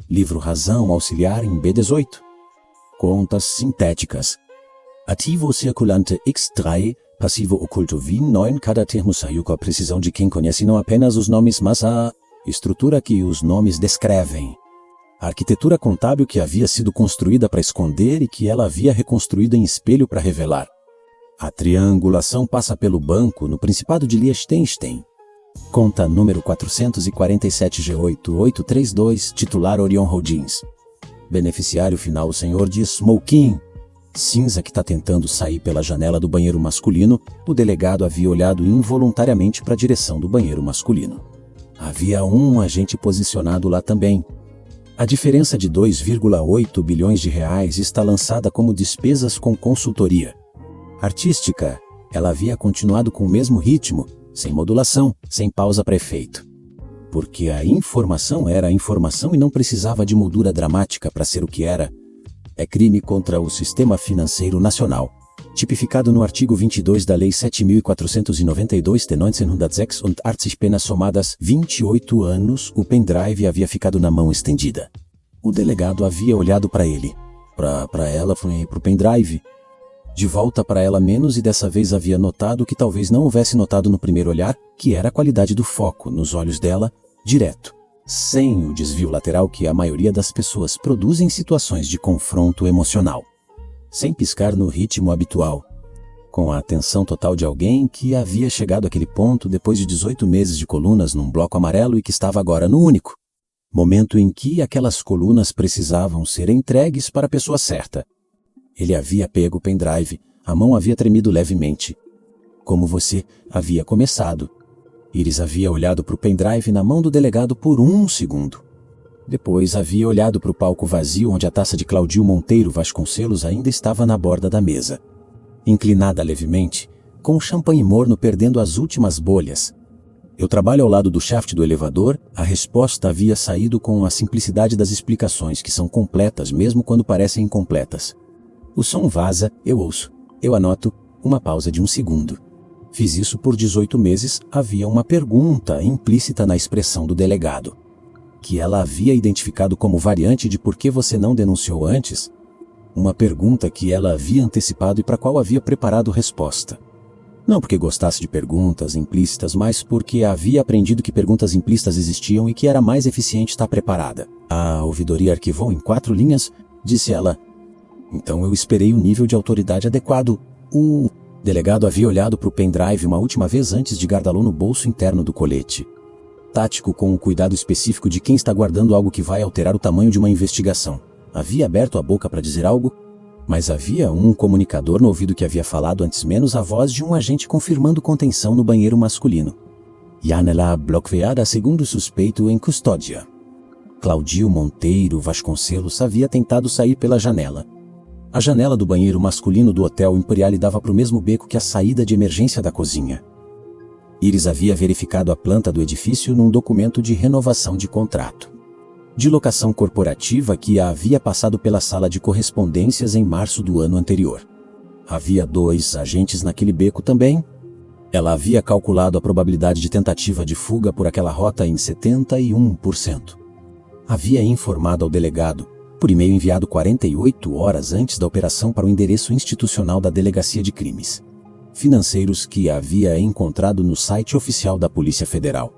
Livro Razão Auxiliar em B18. Contas sintéticas. Ativo circulante X3, passivo oculto V9, cada termo saiu com a precisão de quem conhece não apenas os nomes, mas a estrutura que os nomes descrevem. A arquitetura contábil que havia sido construída para esconder e que ela havia reconstruído em espelho para revelar. A triangulação passa pelo banco no Principado de Liechtenstein. Conta número 447G8832, titular Orion Holdings. Beneficiário final o senhor de Smoking. Cinza que está tentando sair pela janela do banheiro masculino, o delegado havia olhado involuntariamente para a direção do banheiro masculino. Havia um agente posicionado lá também. A diferença de 2,8 bilhões de reais está lançada como despesas com consultoria. Artística, ela havia continuado com o mesmo ritmo, sem modulação, sem pausa para efeito. Porque a informação era a informação e não precisava de moldura dramática para ser o que era. É crime contra o sistema financeiro nacional, tipificado no artigo 22 da Lei 7.492 de 1986, penas somadas 28 anos, o pendrive havia ficado na mão estendida. O delegado havia olhado para ele, para ela, para o pendrive, de volta para ela menos, e dessa vez havia notado o que talvez não houvesse notado no primeiro olhar, que era a qualidade do foco nos olhos dela, direto, sem o desvio lateral que a maioria das pessoas produz em situações de confronto emocional. Sem piscar no ritmo habitual, com a atenção total de alguém que havia chegado àquele ponto depois de 18 meses de colunas num bloco amarelo e que estava agora no único momento em que aquelas colunas precisavam ser entregues para a pessoa certa. Ele havia pego o pendrive, a mão havia tremido levemente. Como você havia começado. Iris havia olhado para o pendrive na mão do delegado por um segundo. Depois havia olhado para o palco vazio onde a taça de Claudio Monteiro Vasconcelos ainda estava na borda da mesa. Inclinada levemente, com o champanhe morno perdendo as últimas bolhas. Eu trabalho ao lado do shaft do elevador, a resposta havia saído com a simplicidade das explicações que são completas mesmo quando parecem incompletas. O som vaza, eu ouço, eu anoto, uma pausa de um segundo. Fiz isso por 18 meses, havia uma pergunta implícita na expressão do delegado. Que ela havia identificado como variante de por que você não denunciou antes? Uma pergunta que ela havia antecipado e para a qual havia preparado resposta. Não porque gostasse de perguntas implícitas, mas porque havia aprendido que perguntas implícitas existiam e que era mais eficiente estar preparada. A ouvidoria arquivou em 4 linhas, disse ela. Então eu esperei o nível de autoridade adequado. O delegado havia olhado para o pendrive uma última vez antes de guardá-lo no bolso interno do colete. Tático, com o cuidado específico de quem está guardando algo que vai alterar o tamanho de uma investigação. Havia aberto a boca para dizer algo, mas havia um comunicador no ouvido que havia falado antes menos a voz de um agente confirmando contenção no banheiro masculino. Janela bloqueada segundo suspeito em custódia. Claudio Monteiro Vasconcelos havia tentado sair pela janela. A janela do banheiro masculino do Hotel Imperiale dava para o mesmo beco que a saída de emergência da cozinha. Iris havia verificado a planta do edifício num documento de renovação de contrato. De locação corporativa que a havia passado pela sala de correspondências em março do ano anterior. Havia 2 agentes naquele beco também. Ela havia calculado a probabilidade de tentativa de fuga por aquela rota em 71%. Havia informado ao delegado, por e-mail enviado 48 horas antes da operação para o endereço institucional da Delegacia de Crimes Financeiros que havia encontrado no site oficial da Polícia Federal.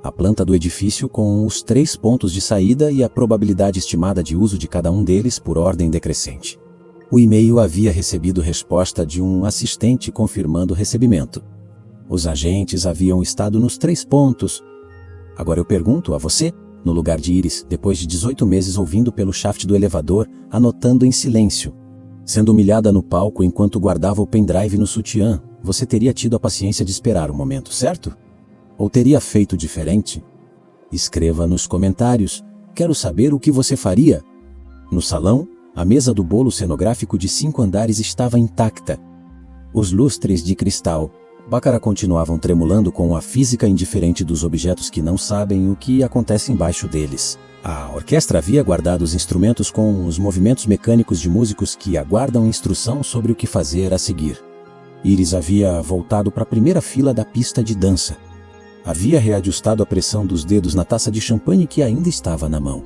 A planta do edifício com os 3 pontos de saída e a probabilidade estimada de uso de cada um deles por ordem decrescente. O e-mail havia recebido resposta de um assistente confirmando o recebimento. Os agentes haviam estado nos 3 pontos. Agora eu pergunto a você, no lugar de Iris, depois de 18 meses ouvindo pelo shaft do elevador, anotando em silêncio, sendo humilhada no palco enquanto guardava o pendrive no sutiã, você teria tido a paciência de esperar o momento, certo? Ou teria feito diferente? Escreva nos comentários, quero saber o que você faria. No salão, a mesa do bolo cenográfico de 5 andares estava intacta. Os lustres de cristal, Baccarat continuavam tremulando com a física indiferente dos objetos que não sabem o que acontece embaixo deles. A orquestra havia guardado os instrumentos com os movimentos mecânicos de músicos que aguardam instrução sobre o que fazer a seguir. Iris havia voltado para a primeira fila da pista de dança. Havia reajustado a pressão dos dedos na taça de champanhe que ainda estava na mão.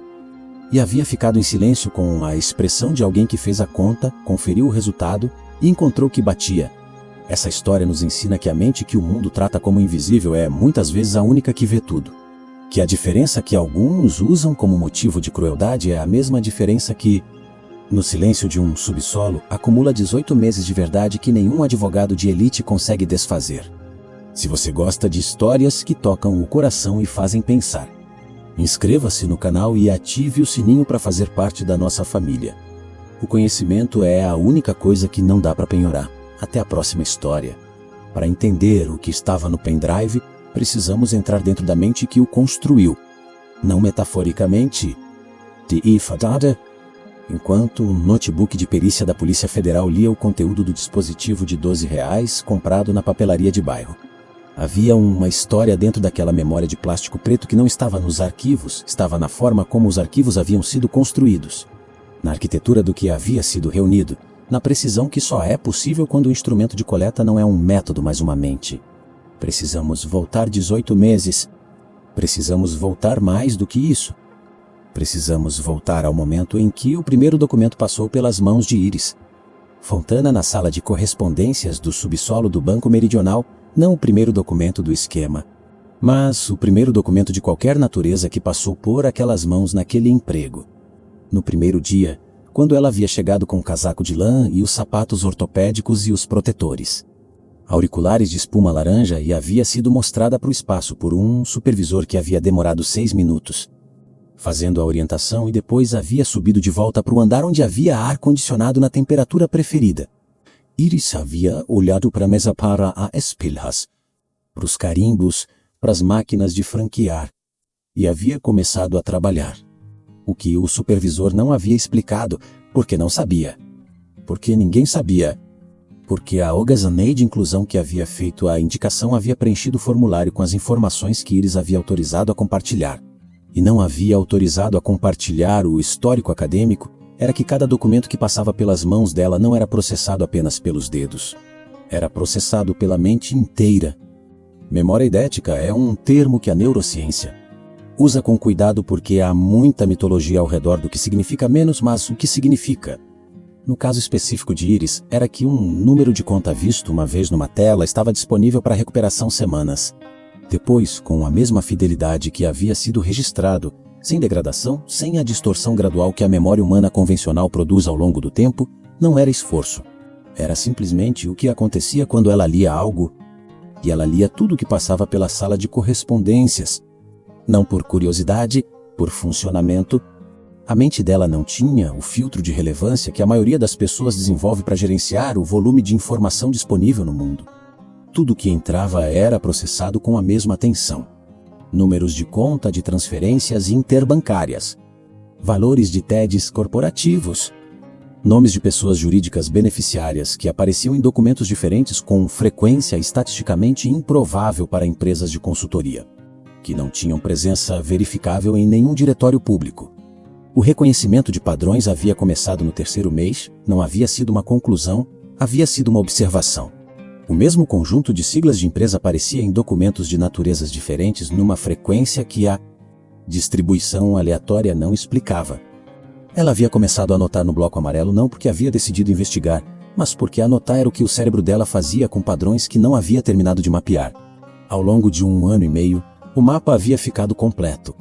E havia ficado em silêncio com a expressão de alguém que fez a conta, conferiu o resultado e encontrou que batia. Essa história nos ensina que a mente que o mundo trata como invisível é muitas vezes a única que vê tudo. Que a diferença que alguns usam como motivo de crueldade é a mesma diferença que, no silêncio de um subsolo, acumula 18 meses de verdade que nenhum advogado de elite consegue desfazer. Se você gosta de histórias que tocam o coração e fazem pensar, inscreva-se no canal e ative o sininho para fazer parte da nossa família. O conhecimento é a única coisa que não dá para penhorar. Até a próxima história. Para entender o que estava no pendrive, precisamos entrar dentro da mente que o construiu. Não metaforicamente. Enquanto o notebook de perícia da Polícia Federal lia o conteúdo do dispositivo de R$ 12 comprado na papelaria de bairro. Havia uma história dentro daquela memória de plástico preto que não estava nos arquivos, estava na forma como os arquivos haviam sido construídos, na arquitetura do que havia sido reunido, na precisão que só é possível quando o instrumento de coleta não é um método, mas uma mente. Precisamos voltar 18 meses. Precisamos voltar mais do que isso. Precisamos voltar ao momento em que o primeiro documento passou pelas mãos de Iris Fontana na sala de correspondências do subsolo do Banco Meridional, não o primeiro documento do esquema, mas o primeiro documento de qualquer natureza que passou por aquelas mãos naquele emprego. No primeiro dia, quando ela havia chegado com o casaco de lã e os sapatos ortopédicos e os protetores. Auriculares de espuma laranja e havia sido mostrada para o espaço por um supervisor que havia demorado 6 minutos, fazendo a orientação, e depois havia subido de volta para o andar onde havia ar-condicionado na temperatura preferida. Iris havia olhado para a mesa, para as pilhas, para os carimbos, para as máquinas de franquear, e havia começado a trabalhar. O que o supervisor não havia explicado, porque não sabia. Porque ninguém sabia. Porque a Ogazanei de inclusão que havia feito a indicação havia preenchido o formulário com as informações que Iris havia autorizado a compartilhar. E não havia autorizado a compartilhar o histórico acadêmico, era que cada documento que passava pelas mãos dela não era processado apenas pelos dedos. Era processado pela mente inteira. Memória idética é um termo que a neurociência usa com cuidado porque há muita mitologia ao redor do que significa menos, mas o que significa. No caso específico de Iris, era que um número de conta visto uma vez numa tela estava disponível para recuperação semanas. Depois, com a mesma fidelidade que havia sido registrado, sem degradação, sem a distorção gradual que a memória humana convencional produz ao longo do tempo, não era esforço. Era simplesmente o que acontecia quando ela lia algo, e ela lia tudo o que passava pela sala de correspondências. Não por curiosidade, por funcionamento. A mente dela não tinha o filtro de relevância que a maioria das pessoas desenvolve para gerenciar o volume de informação disponível no mundo. Tudo que entrava era processado com a mesma atenção. Números de conta de transferências interbancárias, valores de TEDs corporativos, nomes de pessoas jurídicas beneficiárias que apareciam em documentos diferentes com frequência estatisticamente improvável para empresas de consultoria, que não tinham presença verificável em nenhum diretório público. O reconhecimento de padrões havia começado no 3º mês, não havia sido uma conclusão, havia sido uma observação. O mesmo conjunto de siglas de empresa aparecia em documentos de naturezas diferentes numa frequência que a distribuição aleatória não explicava. Ela havia começado a anotar no bloco amarelo não porque havia decidido investigar, mas porque anotar era o que o cérebro dela fazia com padrões que não havia terminado de mapear. Ao longo de 1 ano e meio, o mapa havia ficado completo.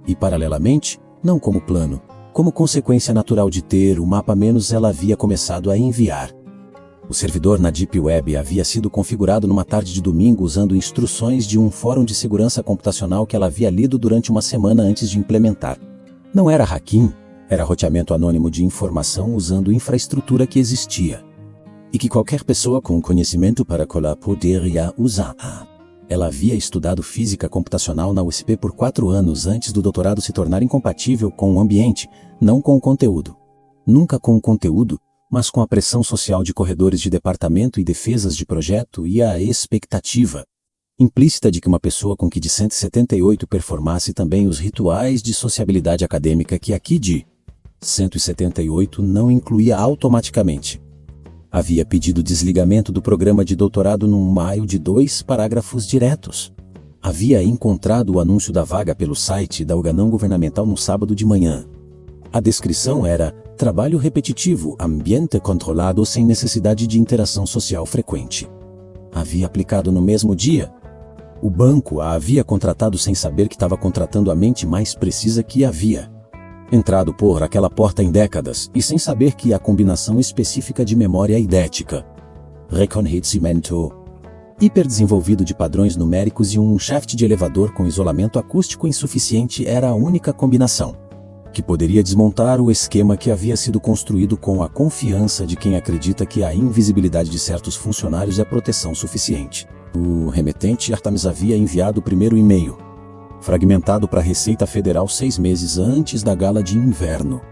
E paralelamente, não como plano, como consequência natural de ter o mapa menos, ela havia começado a enviar. O servidor na Deep Web havia sido configurado numa tarde de domingo usando instruções de um fórum de segurança computacional que ela havia lido durante uma semana antes de implementar. Não era hacking, era roteamento anônimo de informação usando infraestrutura que existia e que qualquer pessoa com conhecimento para colar poderia usar. Ela havia estudado física computacional na USP por 4 anos antes do doutorado se tornar incompatível com o ambiente, não com o conteúdo. Nunca com o conteúdo, mas com a pressão social de corredores de departamento e defesas de projeto e a expectativa implícita de que uma pessoa com que de 178 performasse também os rituais de sociabilidade acadêmica que aqui de 178 não incluía automaticamente. Havia pedido desligamento do programa de doutorado num mail de 2 parágrafos diretos. Havia encontrado o anúncio da vaga pelo site da órgão governamental no sábado de manhã. A descrição era trabalho repetitivo, ambiente controlado sem necessidade de interação social frequente. Havia aplicado no mesmo dia. O banco a havia contratado sem saber que estava contratando a mente mais precisa que havia entrado por aquela porta em décadas e sem saber que a combinação específica de memória idética, reconhecimento, hiperdesenvolvido de padrões numéricos e um shaft de elevador com isolamento acústico insuficiente era a única combinação que poderia desmontar o esquema que havia sido construído com a confiança de quem acredita que a invisibilidade de certos funcionários é proteção suficiente. O remetente Artemis havia enviado o primeiro e-mail, fragmentado para a Receita Federal 6 meses antes da gala de inverno.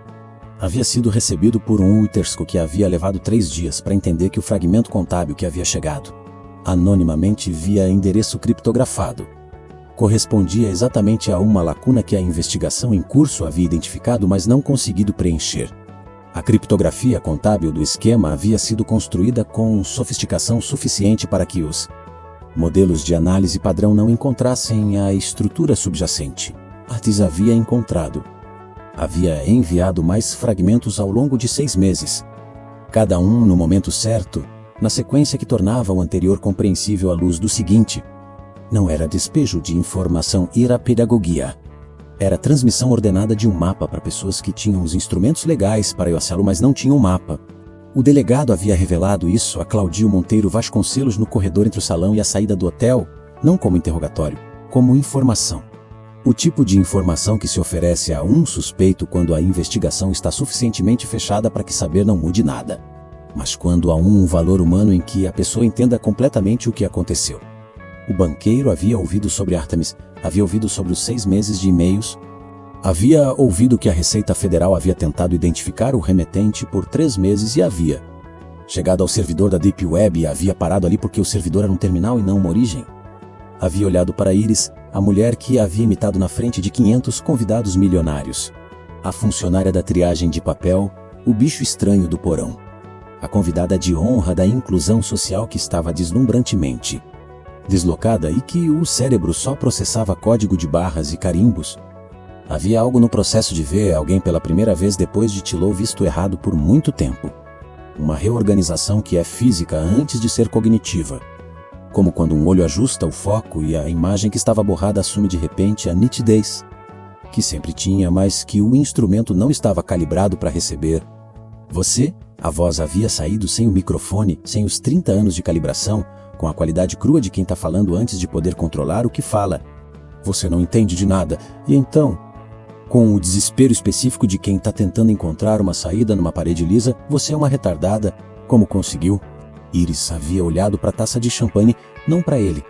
Havia sido recebido por um Wittersco que havia levado 3 dias para entender que o fragmento contábil que havia chegado, anonimamente via endereço criptografado, correspondia exatamente a uma lacuna que a investigação em curso havia identificado, mas não conseguido preencher. A criptografia contábil do esquema havia sido construída com sofisticação suficiente para que os modelos de análise padrão não encontrassem a estrutura subjacente. Artis havia encontrado. Havia enviado mais fragmentos ao longo de 6 meses, cada um no momento certo, na sequência que tornava o anterior compreensível à luz do seguinte: não era despejo de informação, era pedagogia. Era transmissão ordenada de um mapa para pessoas que tinham os instrumentos legais para acesso, mas não tinham mapa. O delegado havia revelado isso a Claudio Monteiro Vasconcelos no corredor entre o salão e a saída do hotel, não como interrogatório, como informação. O tipo de informação que se oferece a um suspeito quando a investigação está suficientemente fechada para que saber não mude nada, mas quando há um valor humano em que a pessoa entenda completamente o que aconteceu. O banqueiro havia ouvido sobre Artemis, havia ouvido sobre os 6 meses de e-mails, havia ouvido que a Receita Federal havia tentado identificar o remetente por 3 meses e havia chegado ao servidor da Deep Web e havia parado ali porque o servidor era um terminal e não uma origem. Havia olhado para Iris, a mulher que havia imitado na frente de 500 convidados milionários, a funcionária da triagem de papel, o bicho estranho do porão, a convidada de honra da inclusão social que estava deslumbrantemente deslocada e que o cérebro só processava código de barras e carimbos. Havia algo no processo de ver alguém pela primeira vez depois de tê-lo visto errado por muito tempo. Uma reorganização que é física antes de ser cognitiva. Como quando um olho ajusta o foco e a imagem que estava borrada assume de repente a nitidez que sempre tinha, mas que o instrumento não estava calibrado para receber. Você? A voz havia saído sem o microfone, sem os 30 anos de calibração, com a qualidade crua de quem está falando antes de poder controlar o que fala. Você não entende de nada, e então, com o desespero específico de quem está tentando encontrar uma saída numa parede lisa, você é uma retardada. Como conseguiu? Iris havia olhado para a taça de champanhe, não para ele.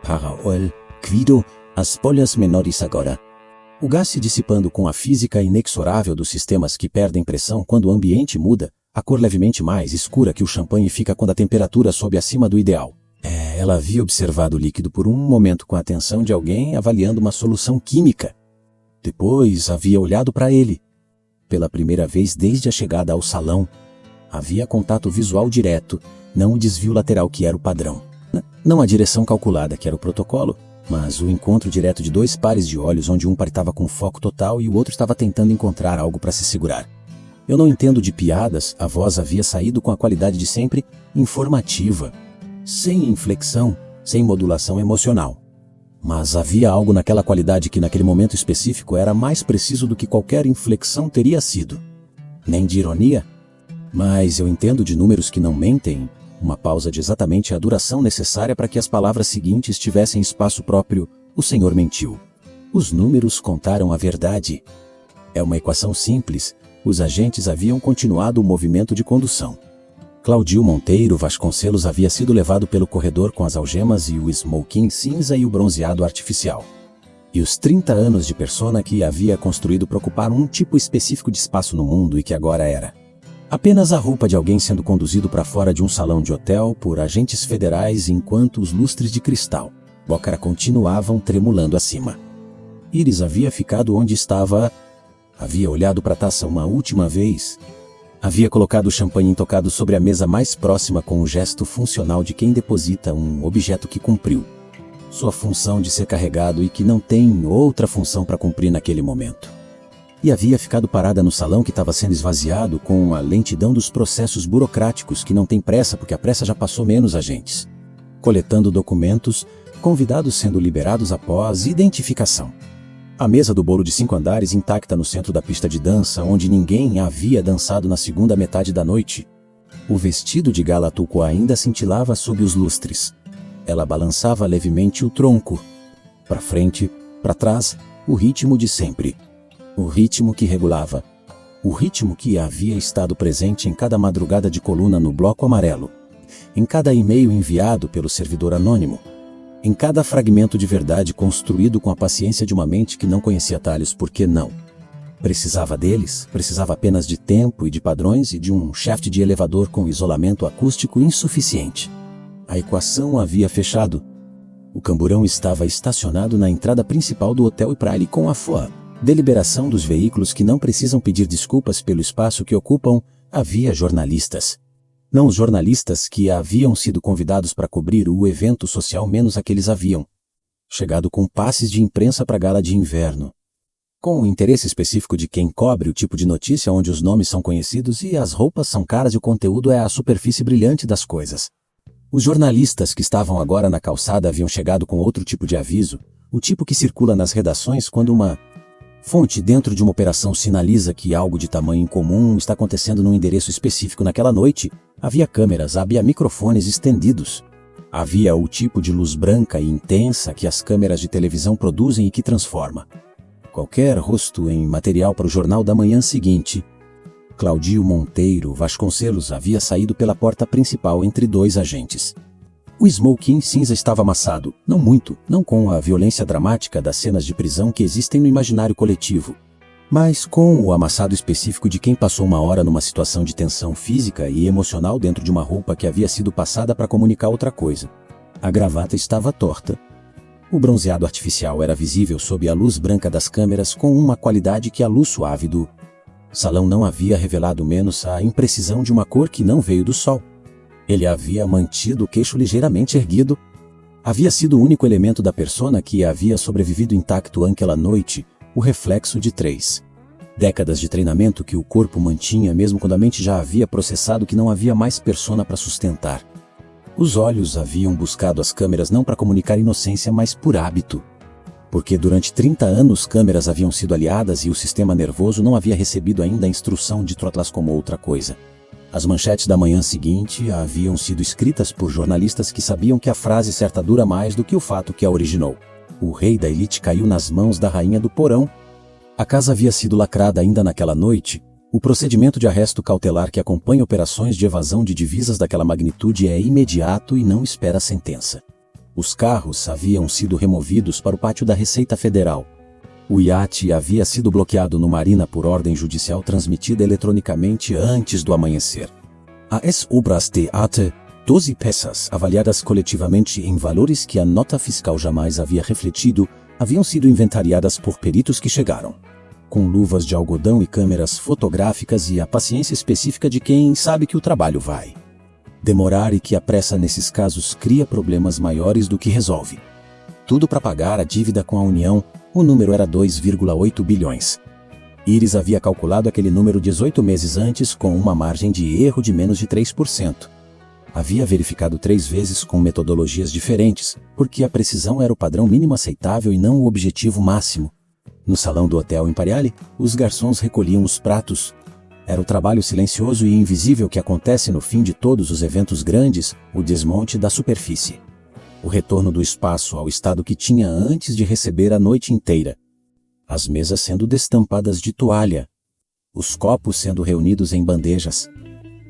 Raul, cuido, as polhas menores agora. O gás se dissipando com a física inexorável dos sistemas que perdem pressão quando o ambiente muda, a cor levemente mais escura que o champanhe fica quando a temperatura sobe acima do ideal. Ela havia observado o líquido por um momento com a atenção de alguém avaliando uma solução química. Depois havia olhado para ele. Pela primeira vez desde a chegada ao salão, havia contato visual direto, não o desvio lateral que era o padrão. Não a direção calculada que era o protocolo, mas o encontro direto de 2 pares de olhos onde um par estava com foco total e o outro estava tentando encontrar algo para se segurar. Eu não entendo de piadas, a voz havia saído com a qualidade de sempre, informativa, sem inflexão, sem modulação emocional. Mas havia algo naquela qualidade que naquele momento específico era mais preciso do que qualquer inflexão teria sido. Nem de ironia, mas eu entendo de números que não mentem, uma pausa de exatamente a duração necessária para que as palavras seguintes tivessem espaço próprio. O senhor mentiu. Os números contaram a verdade. É uma equação simples. Os agentes haviam continuado o movimento de condução. Claudio Monteiro Vasconcelos havia sido levado pelo corredor com as algemas e o smoking cinza e o bronzeado artificial. E os 30 anos de persona que havia construído para ocupar um tipo específico de espaço no mundo e que agora era apenas a roupa de alguém sendo conduzido para fora de um salão de hotel por agentes federais enquanto os lustres de cristal Bocara continuavam tremulando acima. Iris havia ficado onde estava. Havia olhado para a taça uma última vez. Havia colocado o champanhe intocado sobre a mesa mais próxima com o gesto funcional de quem deposita um objeto que cumpriu sua função de ser carregado e que não tem outra função para cumprir naquele momento. E havia ficado parada no salão que estava sendo esvaziado com a lentidão dos processos burocráticos que não tem pressa porque a pressa já passou menos agentes. Coletando documentos, convidados sendo liberados após identificação. A mesa do bolo de 5 andares intacta no centro da pista de dança, onde ninguém havia dançado na segunda metade da noite. O vestido de gala turco ainda cintilava sob os lustres. Ela balançava levemente o tronco. Para frente, para trás, o ritmo de sempre. O ritmo que regulava. O ritmo que havia estado presente em cada madrugada de coluna no bloco amarelo. Em cada e-mail enviado pelo servidor anônimo. Em cada fragmento de verdade construído com a paciência de uma mente que não conhecia atalhos, porque não precisava deles, precisava apenas de tempo e de padrões e de um shaft de elevador com isolamento acústico insuficiente. A equação havia fechado. O camburão estava estacionado na entrada principal do hotel e para ali com a FOA, deliberação dos veículos que não precisam pedir desculpas pelo espaço que ocupam, havia jornalistas. Não os jornalistas que haviam sido convidados para cobrir o evento social, menos aqueles haviam chegado com passes de imprensa para a gala de inverno. Com o interesse específico de quem cobre o tipo de notícia onde os nomes são conhecidos e as roupas são caras e o conteúdo é a superfície brilhante das coisas. Os jornalistas que estavam agora na calçada haviam chegado com outro tipo de aviso, o tipo que circula nas redações quando uma fonte dentro de uma operação sinaliza que algo de tamanho incomum está acontecendo num endereço específico naquela noite. Havia câmeras, havia microfones estendidos. Havia o tipo de luz branca e intensa que as câmeras de televisão produzem e que transforma qualquer rosto em material para o jornal da manhã seguinte. Claudio Monteiro Vasconcelos havia saído pela porta principal entre 2 agentes. O smoking cinza estava amassado, não muito, não com a violência dramática das cenas de prisão que existem no imaginário coletivo, mas com o amassado específico de quem passou uma hora numa situação de tensão física e emocional dentro de uma roupa que havia sido passada para comunicar outra coisa. A gravata estava torta. O bronzeado artificial era visível sob a luz branca das câmeras com uma qualidade que a luz suave do salão não havia revelado, menos a imprecisão de uma cor que não veio do sol. Ele havia mantido o queixo ligeiramente erguido. Havia sido o único elemento da persona que havia sobrevivido intacto àquela noite, o reflexo de 3 décadas de treinamento que o corpo mantinha mesmo quando a mente já havia processado que não havia mais persona para sustentar. Os olhos haviam buscado as câmeras não para comunicar inocência, mas por hábito. Porque durante 30 anos câmeras haviam sido aliadas e o sistema nervoso não havia recebido ainda a instrução de tratá-las como outra coisa. As manchetes da manhã seguinte haviam sido escritas por jornalistas que sabiam que a frase certa dura mais do que o fato que a originou. O rei da elite caiu nas mãos da rainha do porão. A casa havia sido lacrada ainda naquela noite. O procedimento de arresto cautelar que acompanha operações de evasão de divisas daquela magnitude é imediato e não espera a sentença. Os carros haviam sido removidos para o pátio da Receita Federal. O iate havia sido bloqueado no Marina por ordem judicial transmitida eletronicamente antes do amanhecer. As obras de arte, 12 peças avaliadas coletivamente em valores que a nota fiscal jamais havia refletido, haviam sido inventariadas por peritos que chegaram com luvas de algodão e câmeras fotográficas e a paciência específica de quem sabe que o trabalho vai demorar e que a pressa nesses casos cria problemas maiores do que resolve. Tudo para pagar a dívida com a União. O número era 2,8 bilhões. Iris havia calculado aquele número 18 meses antes com uma margem de erro de menos de 3%. Havia verificado 3 vezes com metodologias diferentes, porque a precisão era o padrão mínimo aceitável e não o objetivo máximo. No salão do Hotel Imperiale, os garçons recolhiam os pratos. Era o trabalho silencioso e invisível que acontece no fim de todos os eventos grandes, o desmonte da superfície. O retorno do espaço ao estado que tinha antes de receber a noite inteira. As mesas sendo destampadas de toalha. Os copos sendo reunidos em bandejas.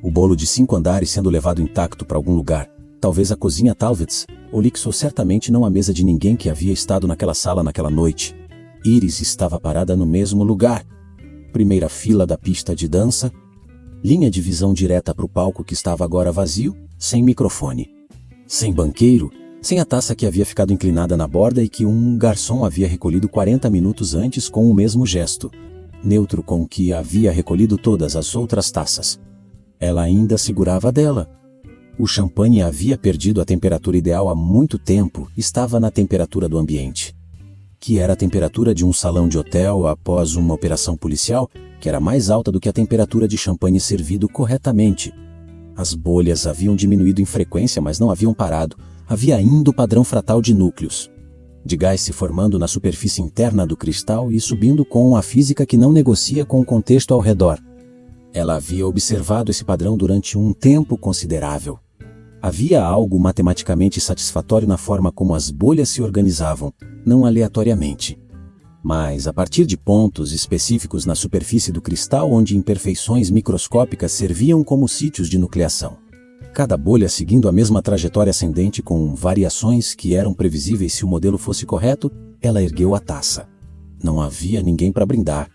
O bolo de 5 andares sendo levado intacto para algum lugar. Talvez a cozinha, talvez. Olixo, certamente não a mesa de ninguém que havia estado naquela sala naquela noite. Iris estava parada no mesmo lugar. Primeira fila da pista de dança. Linha de visão direta para o palco que estava agora vazio, sem microfone. Sem banqueiro, sem a taça que havia ficado inclinada na borda e que um garçom havia recolhido 40 minutos antes com o mesmo gesto. neutro com que havia recolhido todas as outras taças. Ela ainda segurava a dela. O champanhe havia perdido a temperatura ideal há muito tempo, estava na temperatura do ambiente, que era a temperatura de um salão de hotel após uma operação policial, que era mais alta do que a temperatura de champanhe servido corretamente. As bolhas haviam diminuído em frequência, mas não haviam parado. Havia ainda o padrão fratal de núcleos de gás se formando na superfície interna do cristal e subindo com a física que não negocia com o contexto ao redor. Ela havia observado esse padrão durante um tempo considerável. Havia algo matematicamente satisfatório na forma como as bolhas se organizavam, não aleatoriamente, mas a partir de pontos específicos na superfície do cristal onde imperfeições microscópicas serviam como sítios de nucleação. Cada bolha seguindo a mesma trajetória ascendente com variações que eram previsíveis se o modelo fosse correto, ela ergueu a taça. Não havia ninguém para brindar.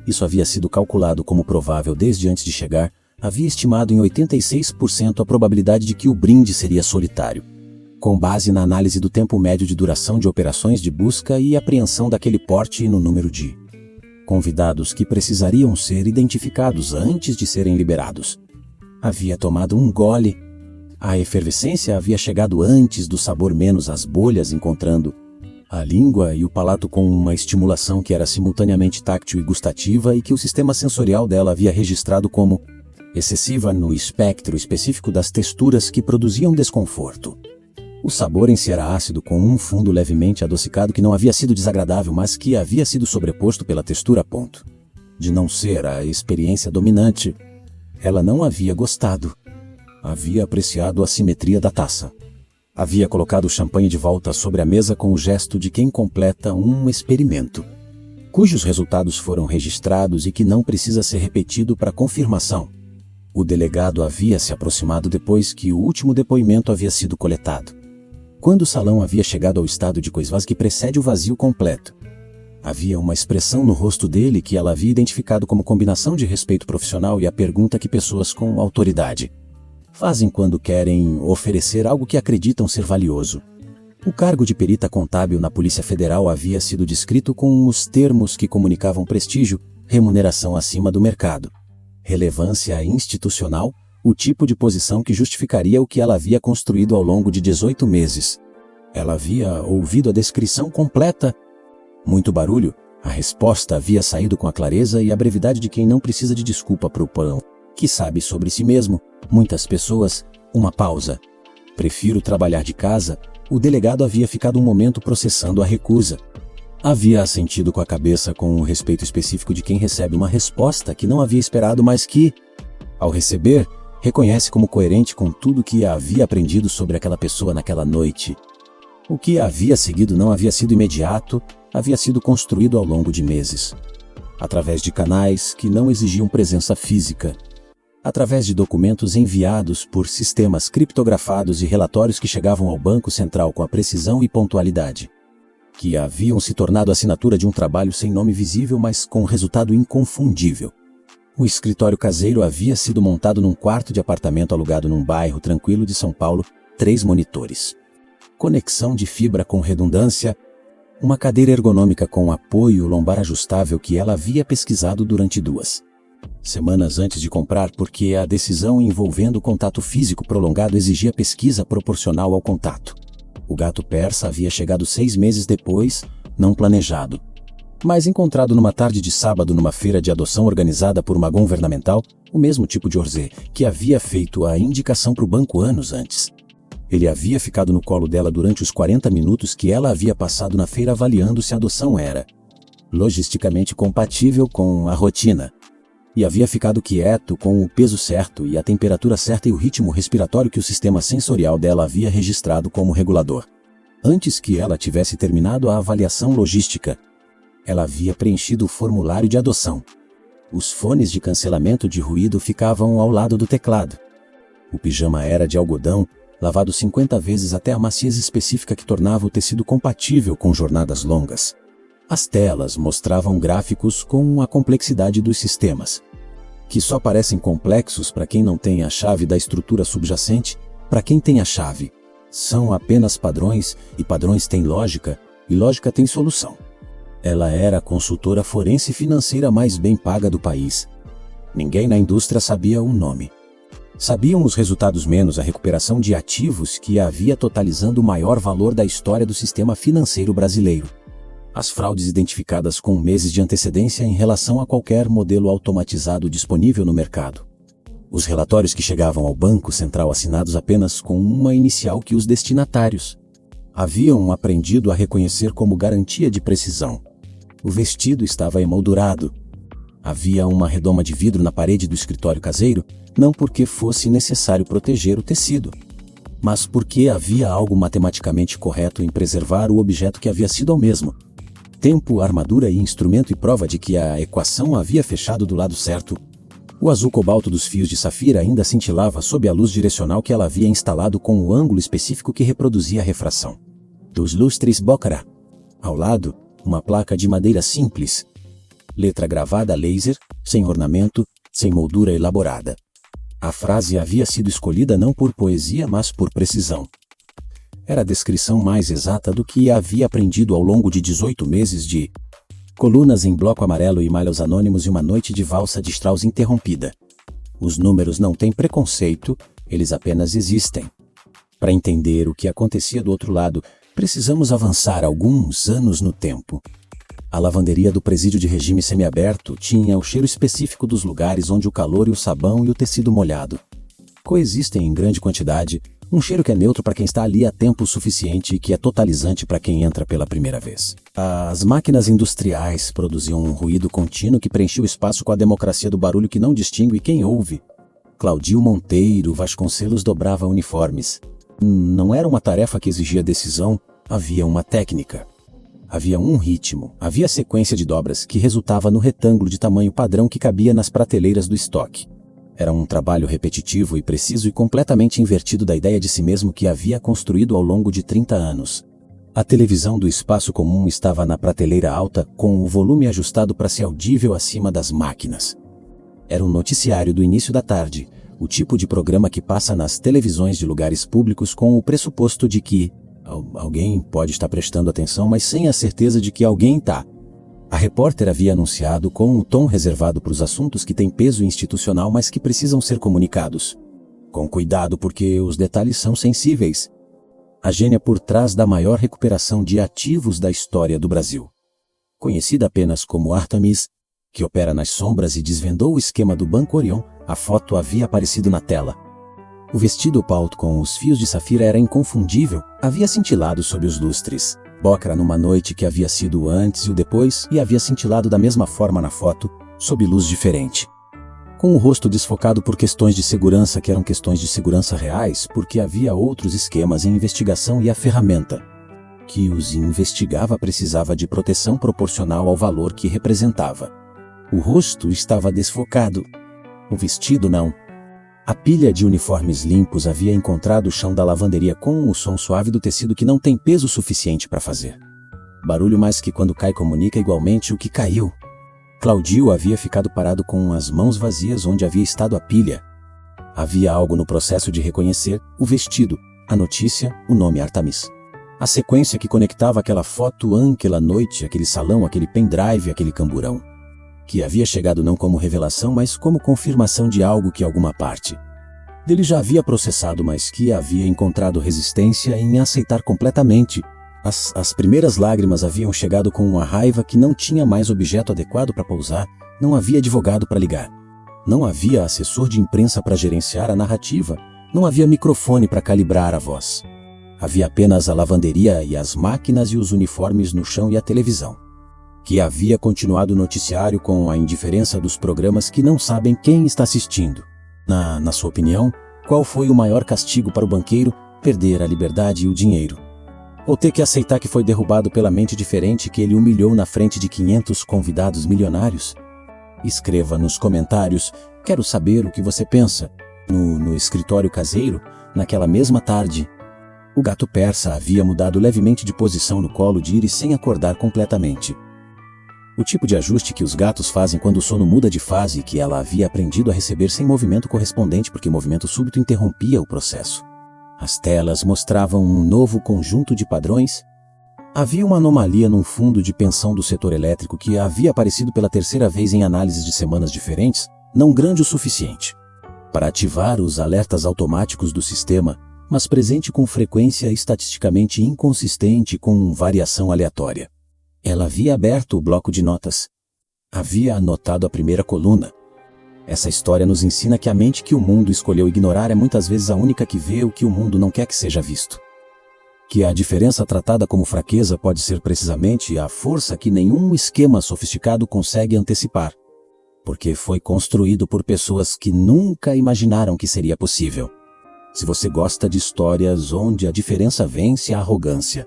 Isso havia sido calculado como provável desde antes de chegar, havia estimado em 86% a probabilidade de que o brinde seria solitário, com base na análise do tempo médio de duração de operações de busca e apreensão daquele porte e no número de convidados que precisariam ser identificados antes de serem liberados. Havia tomado um gole. A efervescência havia chegado antes do sabor menos as bolhas encontrando a língua e o palato com uma estimulação que era simultaneamente táctil e gustativa e que o sistema sensorial dela havia registrado como excessiva no espectro específico das texturas que produziam desconforto. O sabor em si era ácido com um fundo levemente adocicado que não havia sido desagradável, mas que havia sido sobreposto pela textura a ponto de não ser a experiência dominante. Ela não havia gostado. Havia apreciado a simetria da taça. Havia colocado o champanhe de volta sobre a mesa com o gesto de quem completa um experimento, cujos resultados foram registrados e que não precisa ser repetido para confirmação. O delegado havia se aproximado depois que o último depoimento havia sido coletado, quando o salão havia chegado ao estado de coisas que precede o vazio completo. Havia uma expressão no rosto dele que ela havia identificado como combinação de respeito profissional e a pergunta que pessoas com autoridade fazem quando querem oferecer algo que acreditam ser valioso. O cargo de perita contábil na Polícia Federal havia sido descrito com os termos que comunicavam prestígio, remuneração acima do mercado, relevância institucional, o tipo de posição que justificaria o que ela havia construído ao longo de 18 meses. Ela havia ouvido a descrição completa. Muito barulho, a resposta havia saído com a clareza e a brevidade de quem não precisa de desculpa para o pão, que sabe sobre si mesmo. Muitas pessoas, uma pausa. Prefiro trabalhar de casa. O delegado havia ficado um momento processando a recusa. Havia assentido com a cabeça com o respeito específico de quem recebe uma resposta que não havia esperado, mas que, ao receber, reconhece como coerente com tudo que havia aprendido sobre aquela pessoa naquela noite. O que havia seguido não havia sido imediato, havia sido construído ao longo de meses, através de canais que não exigiam presença física, através de documentos enviados por sistemas criptografados e relatórios que chegavam ao Banco Central com a precisão e pontualidade, que haviam se tornado a assinatura de um trabalho sem nome visível, mas com resultado inconfundível. O escritório caseiro havia sido montado num quarto de apartamento alugado num bairro tranquilo de São Paulo, 3 monitores, conexão de fibra com redundância, uma cadeira ergonômica com apoio lombar ajustável que ela havia pesquisado durante 2 semanas antes de comprar, porque a decisão envolvendo contato físico prolongado exigia pesquisa proporcional ao contato. O gato persa havia chegado 6 meses depois, não planejado, mas encontrado numa tarde de sábado numa feira de adoção organizada por uma governamental, o mesmo tipo de Orzé que havia feito a indicação para o banco anos antes. Ele havia ficado no colo dela durante os 40 minutos que ela havia passado na feira avaliando se a adoção era logisticamente compatível com a rotina. E havia ficado quieto com o peso certo e a temperatura certa e o ritmo respiratório que o sistema sensorial dela havia registrado como regulador. Antes que ela tivesse terminado a avaliação logística, ela havia preenchido o formulário de adoção. Os fones de cancelamento de ruído ficavam ao lado do teclado. O pijama era de algodão, lavado 50 vezes até a maciez específica que tornava o tecido compatível com jornadas longas. As telas mostravam gráficos com a complexidade dos sistemas, que só parecem complexos para quem não tem a chave da estrutura subjacente. Para quem tem a chave, são apenas padrões, e padrões têm lógica, e lógica tem solução. Ela era a consultora forense financeira mais bem paga do país. Ninguém na indústria sabia o nome. Sabiam os resultados menos a recuperação de ativos que havia totalizando o maior valor da história do sistema financeiro brasileiro. As fraudes identificadas com meses de antecedência em relação a qualquer modelo automatizado disponível no mercado. Os relatórios que chegavam ao Banco Central assinados apenas com uma inicial que os destinatários haviam aprendido a reconhecer como garantia de precisão. O vestido estava emoldurado. Havia uma redoma de vidro na parede do escritório caseiro, não porque fosse necessário proteger o tecido, mas porque havia algo matematicamente correto em preservar o objeto que havia sido ao mesmo tempo armadura e instrumento e prova de que a equação havia fechado do lado certo. O azul cobalto dos fios de safira ainda cintilava sob a luz direcional que ela havia instalado com o ângulo específico que reproduzia a refração dos lustres Boccara. Ao lado, uma placa de madeira simples. Letra gravada a laser, sem ornamento, sem moldura elaborada. A frase havia sido escolhida não por poesia, mas por precisão. Era a descrição mais exata do que havia aprendido ao longo de 18 meses de colunas em bloco amarelo e malhos anônimos e uma noite de valsa de Strauss interrompida. Os números não têm preconceito, eles apenas existem. Para entender o que acontecia do outro lado, precisamos avançar alguns anos no tempo. A lavanderia do presídio de regime semiaberto tinha o cheiro específico dos lugares onde o calor e o sabão e o tecido molhado coexistem em grande quantidade, um cheiro que é neutro para quem está ali há tempo suficiente e que é totalizante para quem entra pela primeira vez. As máquinas industriais produziam um ruído contínuo que preenchia o espaço com a democracia do barulho que não distingue quem ouve. Claudio Monteiro Vasconcelos dobrava uniformes. Não era uma tarefa que exigia decisão, havia uma técnica. Havia um ritmo, havia sequência de dobras que resultava no retângulo de tamanho padrão que cabia nas prateleiras do estoque. Era um trabalho repetitivo e preciso e completamente invertido da ideia de si mesmo que havia construído ao longo de 30 anos. A televisão do espaço comum estava na prateleira alta, com o volume ajustado para ser audível acima das máquinas. Era um noticiário do início da tarde, o tipo de programa que passa nas televisões de lugares públicos com o pressuposto de que alguém pode estar prestando atenção, mas sem a certeza de que alguém está. A repórter havia anunciado com um tom reservado para os assuntos que têm peso institucional, mas que precisam ser comunicados. Com cuidado, porque os detalhes são sensíveis. A gênia por trás da maior recuperação de ativos da história do Brasil. Conhecida apenas como Artemis, que opera nas sombras e desvendou o esquema do Banco Orion, a foto havia aparecido na tela. O vestido opalto com os fios de safira era inconfundível, havia cintilado sob os lustres Boccara numa noite que havia sido o antes e o depois e havia cintilado da mesma forma na foto, sob luz diferente. Com o rosto desfocado por questões de segurança que eram questões de segurança reais, porque havia outros esquemas em investigação e a ferramenta que os investigava precisava de proteção proporcional ao valor que representava. O rosto estava desfocado. O vestido não. A pilha de uniformes limpos havia encontrado o chão da lavanderia com o som suave do tecido que não tem peso suficiente para fazer barulho, mas que quando cai comunica igualmente o que caiu. Claudio havia ficado parado com as mãos vazias onde havia estado a pilha. Havia algo no processo de reconhecer o vestido, a notícia, o nome Artemis. A sequência que conectava aquela foto, aquela noite, aquele salão, aquele pendrive, aquele camburão. Que havia chegado não como revelação, mas como confirmação de algo que alguma parte dele já havia processado, mas que havia encontrado resistência em aceitar completamente. As primeiras lágrimas haviam chegado com uma raiva que não tinha mais objeto adequado para pousar, não havia advogado para ligar. Não havia assessor de imprensa para gerenciar a narrativa, não havia microfone para calibrar a voz. Havia apenas a lavanderia e as máquinas e os uniformes no chão e a televisão. Que havia continuado o noticiário com a indiferença dos programas que não sabem quem está assistindo. Na sua opinião, qual foi o maior castigo para o banqueiro? Perder a liberdade e o dinheiro. Ou ter que aceitar que foi derrubado pela mente diferente que ele humilhou na frente de 500 convidados milionários? Escreva nos comentários, quero saber o que você pensa. No escritório caseiro, naquela mesma tarde, o gato persa havia mudado levemente de posição no colo de Iris sem acordar completamente. O tipo de ajuste que os gatos fazem quando o sono muda de fase e que ela havia aprendido a receber sem movimento correspondente porque o movimento súbito interrompia o processo. As telas mostravam um novo conjunto de padrões. Havia uma anomalia num fundo de pensão do setor elétrico que havia aparecido pela terceira vez em análises de semanas diferentes, não grande o suficiente para ativar os alertas automáticos do sistema, mas presente com frequência estatisticamente inconsistente com variação aleatória. Ela havia aberto o bloco de notas. Havia anotado a primeira coluna. Essa história nos ensina que a mente que o mundo escolheu ignorar é muitas vezes a única que vê o que o mundo não quer que seja visto. Que a diferença tratada como fraqueza pode ser precisamente a força que nenhum esquema sofisticado consegue antecipar, porque foi construído por pessoas que nunca imaginaram que seria possível. Se você gosta de histórias onde a diferença vence a arrogância,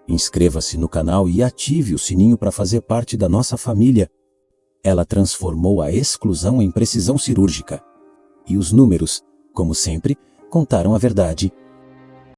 inscreva-se no canal e ative o sininho para fazer parte da nossa família. Ela transformou a exclusão em precisão cirúrgica. E os números, como sempre, contaram a verdade.